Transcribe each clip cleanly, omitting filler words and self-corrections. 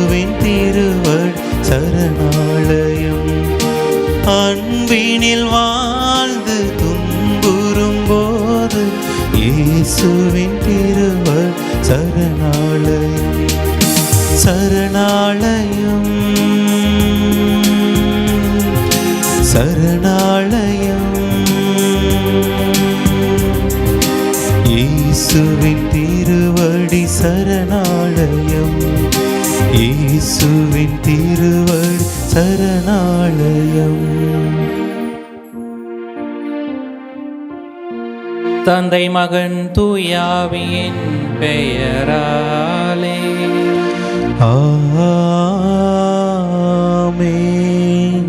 இயேசுவின் திருவடி சரணாலயம். அன்பினில் வாழ்ந்து துன்புறும் போது இயேசுவின் திருவடி சரணாலயம். சரணாலயம் சரணாலயம். இயேசுவின் திருவடி சரணாலயம். இயேசுவின் திருவடி சரணாலயம். தந்தை மகன் தூயாவியின் பெயராலே ஆமென்.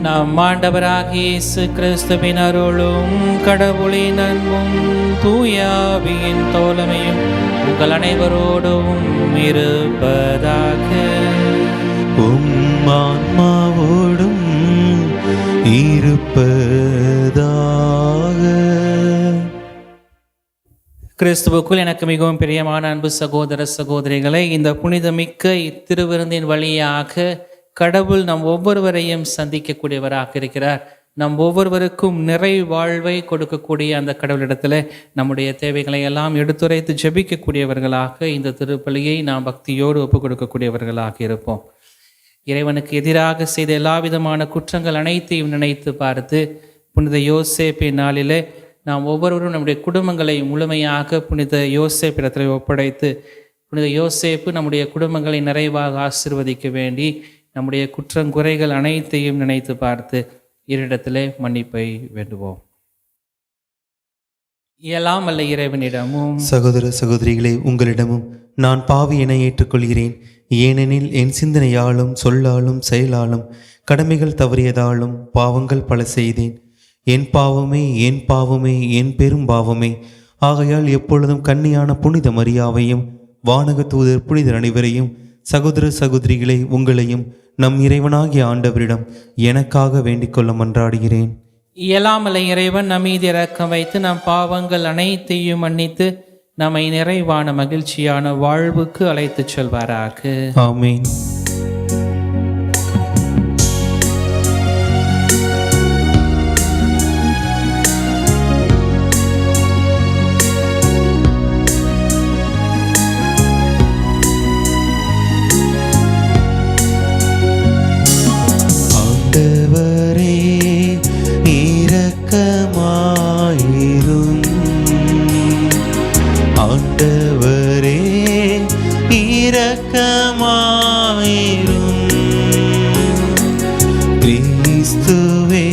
நம் ஆண்டவராகிய இயேசு கிறிஸ்துவின் அருளும் கடவுளின் அன்பும் தூயாவியின் தோழமையும் உங்கள் அனைவரோடும் இருப்பதாக. ஆன்மாவோடும் இருப்பதாக. கிறிஸ்துவுக்குள் எனக்கு மிகவும் பிரியமான அன்பு சகோதர சகோதரிகளை, இந்த புனிதமிக்க இத்திருவிருந்தின் வழியாக கடவுள் நம் ஒவ்வொருவரையும் சந்திக்கக்கூடியவராக இருக்கிறார். நம் ஒவ்வொருவருக்கும் நிறை வாழ்வை கொடுக்கக்கூடிய அந்த கடவுளிடத்தில் நம்முடைய தேவைகளை எல்லாம் எடுத்துரைத்து ஜெபிக்கக்கூடியவர்களாக இந்த திருப்பலியை நாம் பக்தியோடு ஒப்புக் கொடுக்கக்கூடியவர்களாக இருப்போம். இறைவனுக்கு எதிராக செய்த எல்லா விதமான குற்றங்கள் அனைத்தையும் நினைத்து பார்த்து புனித யோசேப்பின் நாளிலே நாம் ஒவ்வொருவரும் நம்முடைய குடும்பங்களை முழுமையாக புனித யோசேப்பிடத்தில் ஒப்படைத்து புனித யோசேப்பு நம்முடைய குடும்பங்களை நிறைவாக ஆசீர்வதிக்க வேண்டி நம்முடைய குற்றங்குறைகள் அனைத்தையும் நினைத்து பார்த்து இறைவனிடத்திலே மன்னிப்பை வேண்டுவோம். எல்லாம் அல்ல இறைவனிடமும் சகோதர சகோதரிகளே, உங்களிடமும் நான் பாவி என ஏற்றுக்கொள்கிறேன். ஏனெனில் என் சிந்தனையாலும் சொல்லாலும் செயலாலும் கடமைகள் தவறியதாலும் பாவங்கள் பல செய்தேன். என் பாவமே என் பாவமே என் பெரும் பாவமே. ஆகையால் எப்பொழுதும் கன்னியான புனித மரியாவையும் வானக தூதர் புனிதர் அனைவரையும் சகோதர சகோதரிகளை உங்களையும் நம் இறைவனாகிய ஆண்டவரிடம் எனக்காக வேண்டிக் கொள்ள மன்றாடுகிறேன். இயலாமலை இறைவன் நம் மீது இரக்கம் வைத்து நம் பாவங்கள் அனைத்தையும் மன்னித்து நம்மை நிறைவான மகிழ்ச்சியான வாழ்வுக்கு அழைத்துச் செல்வாராக. ஆமீன். ஆண்டவரே இரக்கமாயிரும். ஆண்டவரே இரக்கமாயிரும். கிறிஸ்துவே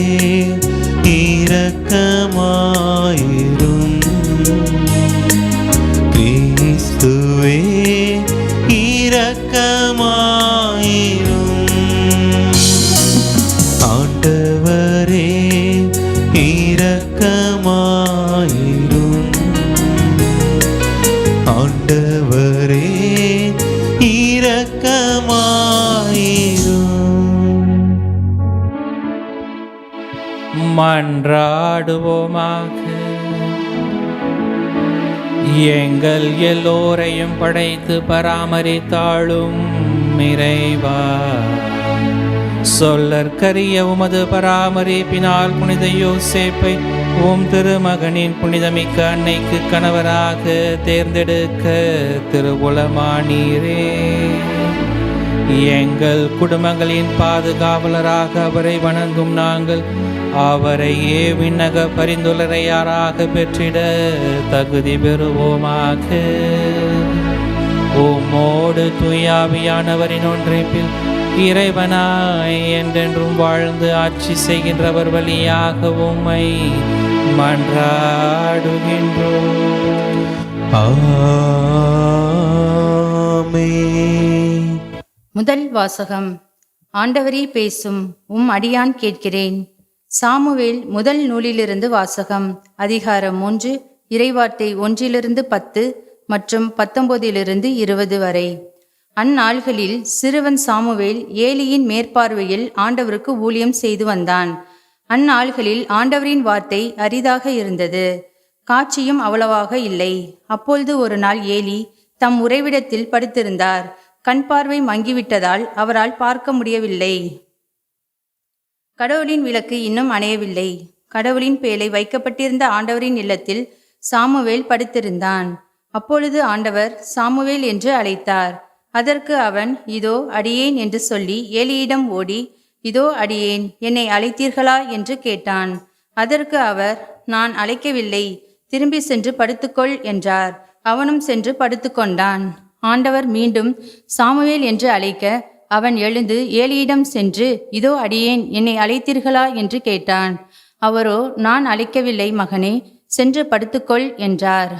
இரக்கமாயிரும். கிறிஸ்துவே இரக்கமாயிரும். ஆண்டவரே இரக்கமாயிரும். ஆண்டவரே இரக்கமாயிரும். மன்றாடுவோமாக. எங்கள் எல்லோரையும் படைத்து பராமரித்தாளும் இறைவா, சொல்லற்கரிய உமது பராமரிப்பினால் புனித யோசேப்பை உம் திருமகனின் புனிதமிக்க அன்னைக்கு கணவராக தேர்ந்தெடுக்க திருவுளமானீரே. எங்கள் குடும்பங்களின் பாதுகாவலராக அவரை வணங்கும் நாங்கள் அவரையே விண்ணக பரிந்துரையாராக பெற்றிட தகுதி பெறுவோமாக. உம்மோடு தூயாவியானவரின் ஒன்றைப்பில் இறைவனாய் என்றென்றும் வாழ்ந்து ஆட்சி செய்கின்றவர் வழியாக உம்மை மன்றாடுகின்றோம். ஆமென். முதல் வாசகம். ஆண்டவரே பேசும், உம் அடியான் கேட்கிறேன். சாமுவேல் முதல் நூலிலிருந்து வாசகம். அதிகாரம் 3, இறைவார்த்தை 1-10 மற்றும் 19-20 வரை. அந்நாள்களில் சிறுவன் சாமுவேல் ஏலியின் மேற்பார்வையில் ஆண்டவருக்கு ஊழியம் செய்து வந்தான். அந்நாள்களில் ஆண்டவரின் வார்த்தை அரிதாக இருந்தது, காட்சியும் அவ்வளவாக இல்லை. அப்பொழுது ஒரு நாள் ஏலி தம் உறைவிடத்தில் படுத்திருந்தார். கண் பார்வை மங்கிவிட்டதால் அவரால் பார்க்க முடியவில்லை. கடவுளின் விளக்கு இன்னும் அணையவில்லை. கடவுளின் பேழை வைக்கப்பட்டிருந்த ஆண்டவரின் இல்லத்தில் சாமுவேல் படுத்திருந்தான். அப்பொழுது ஆண்டவர் சாமுவேல் என்று அழைத்தார். அதற்கு அவன், இதோ அடியேன் என்று சொல்லி ஏலியிடம் ஓடி, இதோ அடியேன், என்னை அழைத்தீர்களா என்று கேட்டான். அதற்கு அவர், நான் அழைக்கவில்லை, திரும்பி சென்று படுத்துக்கொள் என்றார். அவனும் சென்று படுத்துக்கொண்டான். ஆண்டவர் மீண்டும் சாமுவேல் என்று அழைக்க அவன் எழுந்து ஏலியிடம் சென்று, இதோ அடியேன், என்னை அழைத்தீர்களா என்று கேட்டான். அவரோ, நான் அழைக்கவில்லை மகனே, சென்று படுத்துக்கொள் என்றார்.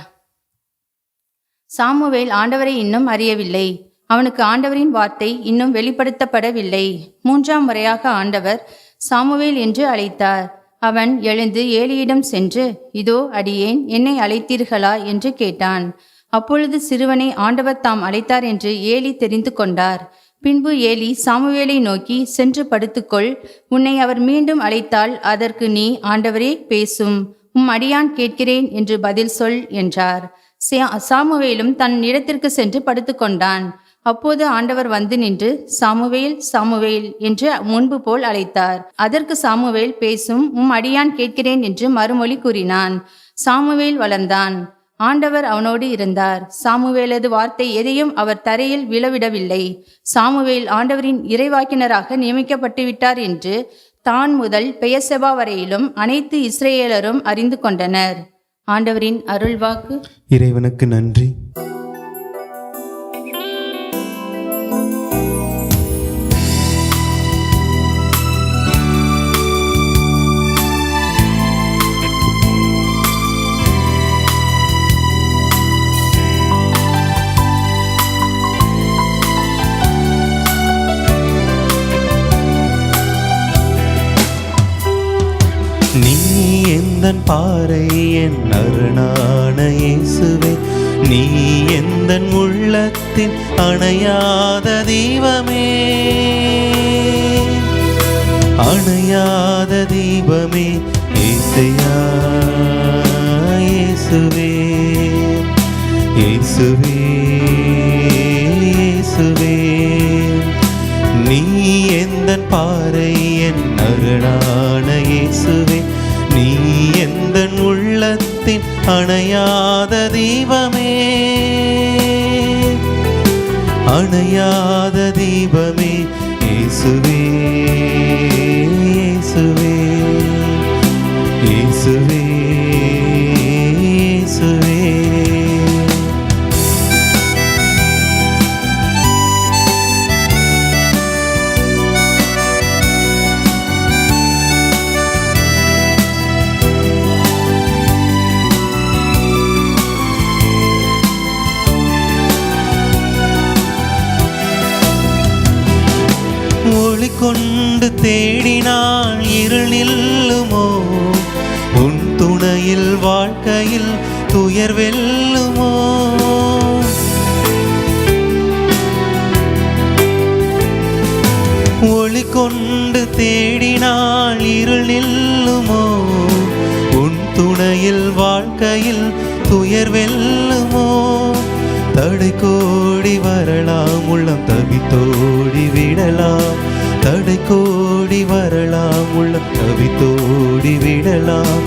சாமுவேல் ஆண்டவரை இன்னும் அறியவில்லை. அவனுக்கு ஆண்டவரின் வார்த்தை இன்னும் வெளிப்படுத்தப்படவில்லை. 3ஆம் முறையாக ஆண்டவர் சாமுவேல் என்று அழைத்தார். அவன் எழுந்து ஏலியிடம் சென்று, இதோ அடியேன், என்னை அழைத்தீர்களா என்று கேட்டான். அப்பொழுது சிறுவனை ஆண்டவர் தாம் அழைத்தார் என்று ஏலி தெரிந்து கொண்டார். பின்பு ஏலி சாமுவேலை நோக்கி, சென்று படுத்துக்கொள், உன்னை அவர் மீண்டும் அழைத்தால் அதற்கு நீ, ஆண்டவரே பேசும், அடியான் கேட்கிறேன் என்று பதில் சொல் என்றார். சாமுவேலும் தன் இடத்திற்கு சென்று படுத்துக்கொண்டான். அப்போது ஆண்டவர் வந்து நின்று, சாமுவேல், சாமுவேல் என்று முன்பு போல் அழைத்தார். அதற்கு சாமுவேல், பேசும், அடியான் கேட்கிறேன் என்று மறுமொழி கூறினான். சாமுவேல் வளர்ந்தான். ஆண்டவர் அவனோடு இருந்தார். சாமுவேலது வார்த்தை எதையும் அவர் தரையில் விழவிடவில்லை. சாமுவேல் ஆண்டவரின் இறைவாக்கினராக நியமிக்கப்பட்டு விட்டார் என்று தான் முதல் பெயர்செபா வரையிலும் அனைத்து இஸ்ரேலரும் அறிந்து கொண்டனர். ஆண்டவரின் அருள்வாக்கு. இறைவனுக்கு நன்றி. நீ எந்தன் பாறை, என் அரணான இயேசுவே, நீ எந்தன் உள்ளத்தின் அணையாத தீபமே, அணையாத தீபமே, ஏசையா இயேசுவே, இயேசுவே, இயேசுவே. நீ எந்தன் பாறை, என் அரணான இயேசுவே, நீ எந்தன் உள்ளத்தின் அணையாத தீபமே, அணையாத தீபமே, இயேசுவே, இயேசுவே, இயேசுவே, இயேசுவே. ஒளி கொண்டு தேடினால் இருள் நில்லுமோ, உன் துணையில் வாழ்க்கையில் துயர் வெல்லுமோ. ஒளி கொண்டு தேடினால் இருள் நில்லுமோ, உன் துணையில் வாழ்க்கையில் துயர் வெல்லுமோ. தடை கோடி வரலாம், உள்ளம் தவித்தோடி விடலாம், தடை கோடி வரலாம், உள்ளம் தவித்தோடி விடலாம்.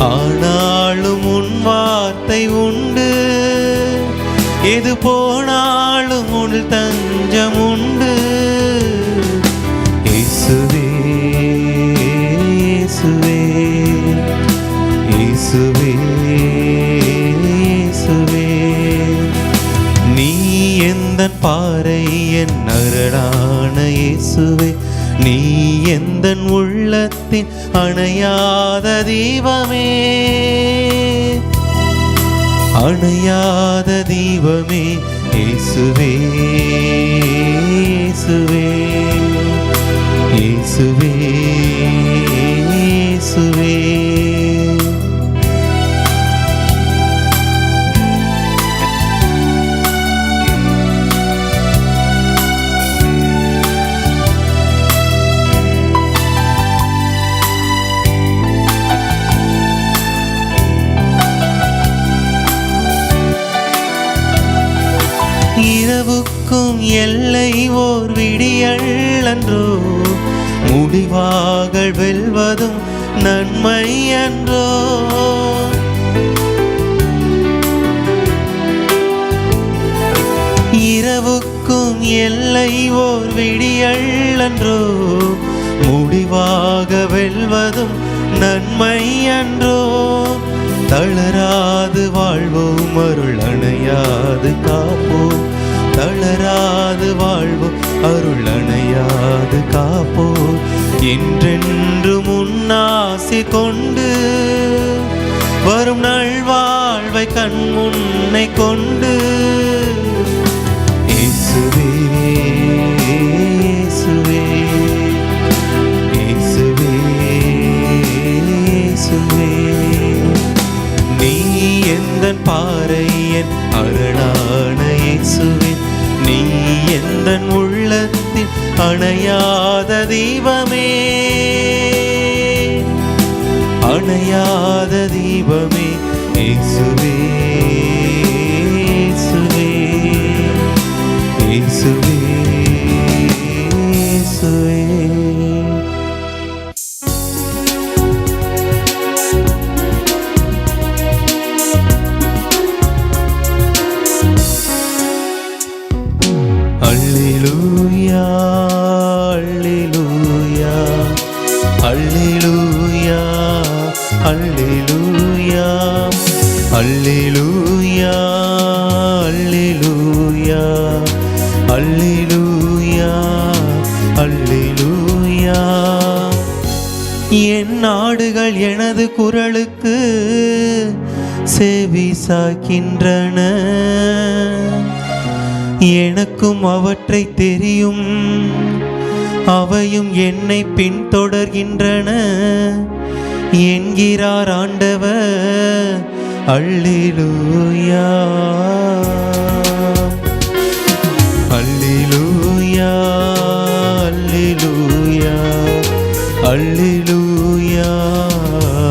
ஆனாலும் உன் வார்த்தை உண்டு, எது போனாலும் உன் தஞ்சம் உண்டு. இயேசுவே, இயேசுவே, இயேசுவே, இயேசுவே. நீ எந்தன் பாறை, என் அரணான இயேசுவே, நீ எந்தன் உள்ளத்தின் அணையாத தீபமே, அணையாத தீபமே, இயேசுவே, இயேசுவே, இயேசுவே, இயேசுவே. இரவுக்கு இரவுக்கும் எல்லை ஓர் விடியல் அன்றோ, முடிவாக வெல்வதும் நன்மை அன்றோ. இரவுக்கும் எல்லை ஓர் விடியல் அன்றோ, முடிவாக வெல்வதும் நன்மை அன்றோ. தளராது வாழ்வோம், அருள் அணையாது காப்போம். தளராது வாழ்வோம், அருள் அணையாது காப்போம். என்றென்று முன்னாசி கொண்டு வரும் நல்வாழ்வை கண் முன்னை கொண்டு, இயேசுவே இயேசுவே இயேசுவே இயேசுவே, நீ எந்தன் பாறை என் அரணான இயேசுவே, நீ எந்தன் உள்ளத்தில் அணையாத தீபமே, அணையாத தீபமே. இயேசுவே இயேசுவே இயேசுவே இயேசுவே. அல்லேலூயா அல்லேலூயா அல்லேலூயா அல்லேலூயா அல்லேலூயா அல்லேலூயா அல்லேலூயா அல்லேலூயா. என் நாடுகள் எனது குரலுக்கு செவி சாய்க்கின்றன, எனக்கும் அவற்றை தெரியும், அவையும் என்னை பின்தொடர்கின்றன என்கிறார் ஆண்டவர். அல்லேலூயா அல்லேலூயா அல்லேலூயா அல்லேலூயா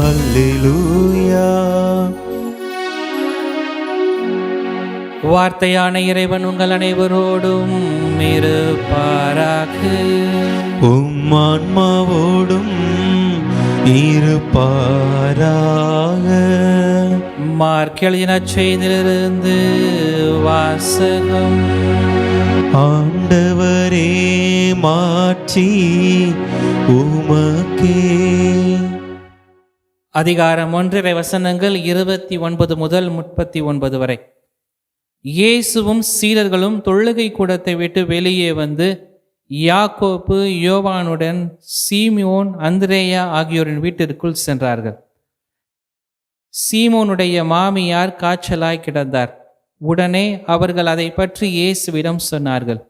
அல்லேலூயா. வார்த்தையான இறைவன் உங்கள் அனைவரோடும் இருப்பாராக. உம் ஆன்மாவோடும் இருப்பாராக. மார்க் எழுதின செய்தியிலிருந்து வாசகம். ஆண்டவரே மாட்சி உமக்கே. அதிகாரம் 1 வசனங்கள் 29 முதல் 39 வரை. இயேசுவும் சீடர்களும் தொழுகை கூடத்தை விட்டு வெளியே வந்து யாக்கோப்பு, யோவானுடன் சீமோன், அந்திரேயா ஆகியோரின் வீட்டிற்குள் சென்றார்கள். சீமோனுடைய மாமியார் காய்ச்சலாய் கிடந்தார். உடனே அவர்கள் அதை பற்றி இயேசுவிடம் சொன்னார்கள்.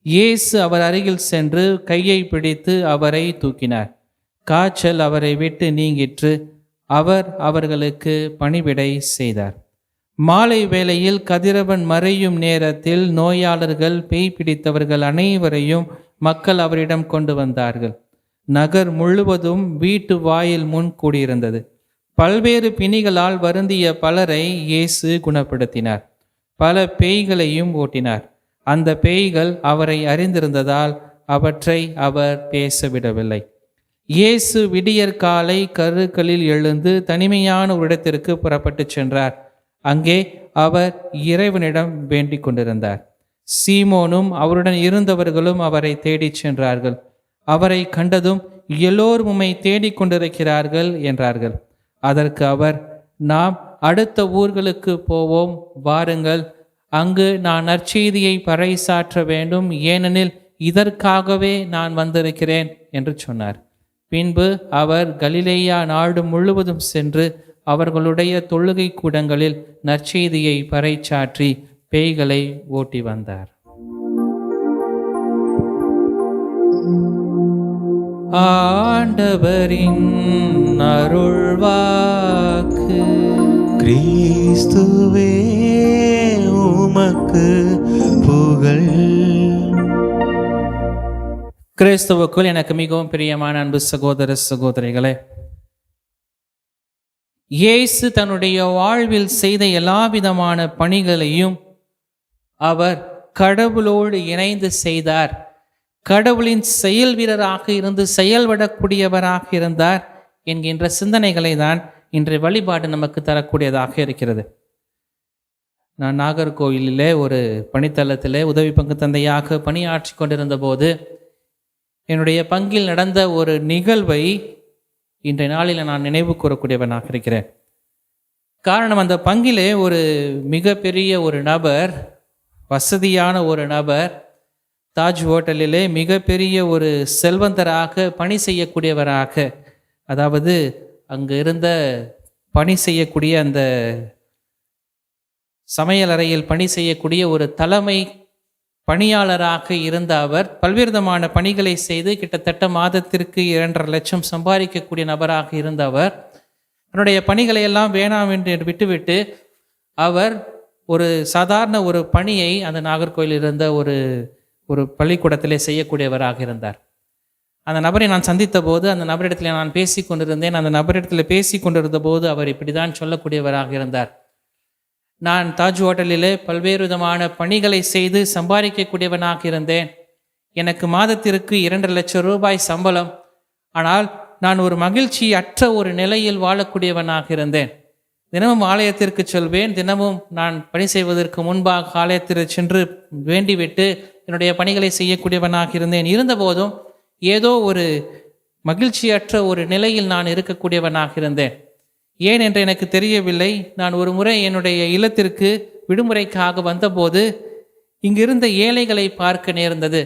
இயேசு அவர் அருகில் சென்று கையை பிடித்து அவரை தூக்கினார். காய்ச்சல் அவரை விட்டு நீங்கிற்று. அவர் அவர்களுக்கு பணிவிடை செய்தார். மாலை வேளையில் கதிரவன் மறையும் நேரத்தில் நோயாளர்கள், பேய் பிடித்தவர்கள் அனைவரையும் மக்கள் அவரிடம் கொண்டு வந்தார்கள். நகர் முழுவதும் வீட்டு வாயில் முன் கூடியிருந்தது. பல்வேறு பிணிகளால் வருந்திய பலரை இயேசு குணப்படுத்தினார். பல பேய்களையும் ஓட்டினார். அந்த பேய்கள் அவரை அறிந்திருந்ததால் அவற்றை அவர் பேசவிடவில்லை. இயேசு விடியற்காலை கருக்களில் எழுந்து தனிமையான ஒரு இடத்திற்கு புறப்பட்டு சென்றார். அங்கே அவர் இறைவனிடம் வேண்டிக் கொண்டிருந்தார். சீமோனும் அவருடன் இருந்தவர்களும் அவரை தேடிச் சென்றார்கள். அவரை கண்டதும் எல்லோரும் உம்மை தேடிக் கொண்டிருக்கிறார்கள் என்றார்கள். அதற்கு அவர், நாம் அடுத்த ஊர்களுக்கு போவோம், வாருங்கள், அங்கு நான் நற்செய்தியை பறைசாற்ற வேண்டும், ஏனெனில் இதற்காகவே நான் வந்திருக்கிறேன் என்று சொன்னார். பின்பு அவர் கலிலேயா நாடு முழுவதும் சென்று அவர்களுடைய தொழுகை கூடங்களில் நற்செய்தியை பறைசாற்றி பேய்களை ஓட்டி வந்தார். ஆண்டவரின் அருள்வாக்கு. கிறிஸ்துவே உமக்கு புகழ். கிறிஸ்துவுக்குள் எனக்கு மிகவும் பிரியமான அன்பு சகோதர சகோதரிகளே, இயேசு தன்னுடைய வாழ்வில் செய்த எல்லாவிதமான பணிகளையும் அவர் கடவுளோடு இணைந்து செய்தார். கடவுளின் செயல் வீரராக இருந்து செயல்படக்கூடியவராக இருந்தார் என்கின்ற சிந்தனைகளை தான் இன்றைய வழிபாடு நமக்கு தரக்கூடியதாக இருக்கிறது. நான் நாகர்கோவிலிலே ஒரு பணித்தளத்திலே உதவி பங்கு தந்தையாக பணியாற்றி கொண்டிருந்த போது என்னுடைய பங்கில் நடந்த ஒரு நிகழ்வை இன்றைய நாளில் நான் நினைவு கூறக்கூடியவனாக இருக்கிறேன். காரணம், அந்த பங்கிலே ஒரு மிகப்பெரிய ஒரு நபர், வசதியான ஒரு நபர், தாஜ் ஹோட்டலிலே மிகப்பெரிய ஒரு செல்வந்தராக பணி செய்யக்கூடியவராக, அதாவது அங்கு இருந்த பணி செய்யக்கூடிய அந்த சமையலறையில் பணி செய்யக்கூடிய ஒரு தலைமை பணியாளராக இருந்த அவர் பல்வேறு விதமான பணிகளை செய்து கிட்டத்தட்ட மாதத்திற்கு 2.5 லட்சம் சம்பாதிக்கக்கூடிய நபராக இருந்த அவர் தன்னுடைய பணிகளை எல்லாம் வேணாம் என்று விட்டுவிட்டு அவர் ஒரு சாதாரண ஒரு பணியை அந்த நாகர்கோவில் இருந்த ஒரு பள்ளிக்கூடத்திலே செய்யக்கூடியவராக இருந்தார். அந்த நபரை நான் சந்தித்த போது அந்த நபரிடத்தில் நான் பேசி கொண்டிருந்தேன். அந்த நபரிடத்தில் பேசி கொண்டிருந்த போது அவர் இப்படி தான் சொல்லக்கூடியவராக இருந்தார். நான் தாஜ் ஹோட்டலிலே பல்வேறு விதமான பணிகளை செய்து சம்பாதிக்கக்கூடியவனாக இருந்தேன். எனக்கு மாதத்திற்கு 2 லட்சம் ரூபாய் சம்பளம். ஆனால் நான் ஒரு மகிழ்ச்சி அற்ற ஒரு நிலையில் வாழக்கூடியவனாக இருந்தேன். தினமும் ஆலயத்திற்கு செல்வேன். தினமும் நான் பணி செய்வதற்கு முன்பாக ஆலயத்திற்கு சென்று வேண்டிவிட்டு என்னுடைய பணிகளை செய்யக்கூடியவனாக இருந்தேன். இருந்தபோதும் ஏதோ ஒரு மகிழ்ச்சியற்ற ஒரு நிலையில் நான் இருக்கக்கூடியவனாக இருந்தேன். ஏன் என்று எனக்கு தெரியவில்லை. நான் ஒரு முறை என்னுடைய இல்லத்திற்கு விடுமுறைக்காக வந்தபோது இங்கிருந்த ஏழைகளை பார்க்க நேர்ந்தது.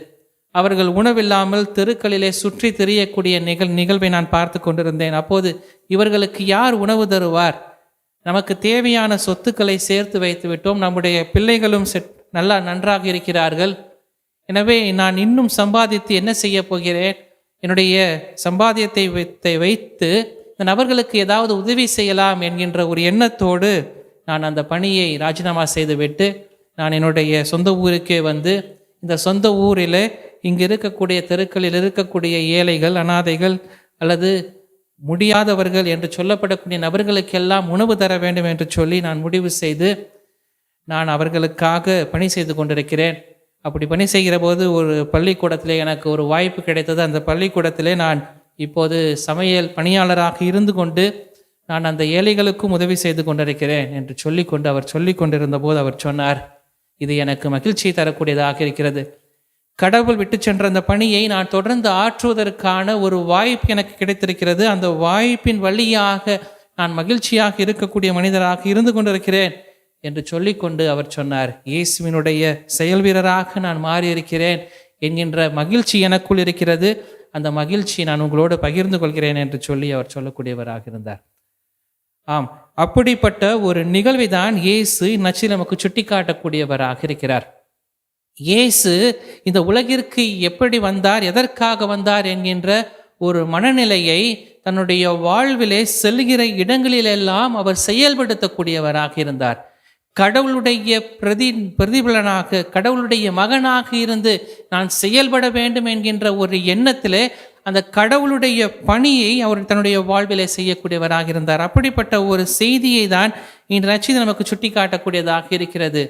அவர்கள் உணவில்லாமல் தெருக்களிலே சுற்றி திரியக்கூடிய நிகழ்வை நான் பார்த்து கொண்டிருந்தேன். அப்போது இவர்களுக்கு யார் உணவு தருவார்? நமக்கு தேவையான சொத்துக்களை சேர்த்து வைத்து விட்டோம். நம்முடைய பிள்ளைகளும் நன்றாக இருக்கிறார்கள். எனவே நான் இன்னும் சம்பாதித்து என்ன செய்ய போகிறேன்? என்னுடைய சம்பாத்தியத்தை வைத்து இந்த நபர்களுக்கு ஏதாவது உதவி செய்யலாம் என்கின்ற ஒரு எண்ணத்தோடு நான் அந்த பணியை ராஜினாமா செய்துவிட்டு நான் என்னுடைய சொந்த ஊருக்கே வந்து இந்த சொந்த ஊரில் இங்கு இருக்கக்கூடிய தெருக்களில் இருக்கக்கூடிய ஏழைகள், அனாதைகள் அல்லது முடியாதவர்கள் என்று சொல்லப்படக்கூடிய நபர்களுக்கெல்லாம் உணவு தர வேண்டும் என்று சொல்லி நான் முடிவு செய்து நான் அவர்களுக்காக பணி செய்து கொண்டிருக்கிறேன். அப்படி பணி செய்கிற போது ஒரு பள்ளிக்கூடத்திலே எனக்கு ஒரு வாய்ப்பு கிடைத்தது. அந்த பள்ளிக்கூடத்திலே நான் இப்போது சமையல் பணியாளராக இருந்து கொண்டு நான் அந்த ஏழைகளுக்கும் உதவி செய்து கொண்டிருக்கிறேன் என்று சொல்லிக்கொண்டு அவர் சொல்லி கொண்டிருந்த போது அவர் சொன்னார், இது எனக்கு மகிழ்ச்சியை தரக்கூடியதாக இருக்கிறது. கடவுள் விட்டு சென்ற அந்த பணியை நான் தொடர்ந்து ஆற்றுவதற்கான ஒரு வாய்ப்பு எனக்கு கிடைத்திருக்கிறது. அந்த வாய்ப்பின் வழியாக நான் மகிழ்ச்சியாக இருக்கக்கூடிய மனிதராக இருந்து கொண்டிருக்கிறேன் என்று சொல்லிக்கொண்டு அவர் சொன்னார், இயேசுவினுடைய செயல் வீரராக நான் மாறியிருக்கிறேன் என்கின்ற மகிழ்ச்சி எனக்குள் இருக்கிறது. அந்த மகிழ்ச்சி நான் உங்களோடு பகிர்ந்து கொள்கிறேன் என்று சொல்லி அவர் சொல்லக்கூடியவராக இருந்தார். ஆம், அப்படிப்பட்ட ஒரு நிகழ்வை தான் இயேசு நச்சில் நமக்கு சுட்டி காட்டக்கூடியவராக இருக்கிறார். இயேசு இந்த உலகிற்கு எப்படி வந்தார், எதற்காக வந்தார் என்கின்ற ஒரு மனநிலையை தன்னுடைய வாழ்விலே செல்கிற இடங்களிலெல்லாம் அவர் செயல்படுத்தக்கூடியவராக இருந்தார். கடவுளுடைய பிரதிபலனாக, கடவுளுடைய மகனாக இருந்து நான் செயல்பட வேண்டும் என்கின்ற ஒரு எண்ணத்திலே அந்த கடவுளுடைய பணியை அவர் தன்னுடைய வாழ்விலே செய்யக்கூடியவராக இருந்தார். அப்படிப்பட்ட ஒரு செய்தியை தான் இன்று நற்செய்தி நமக்கு சுட்டி காட்டக்கூடியதாக இருக்கிறது.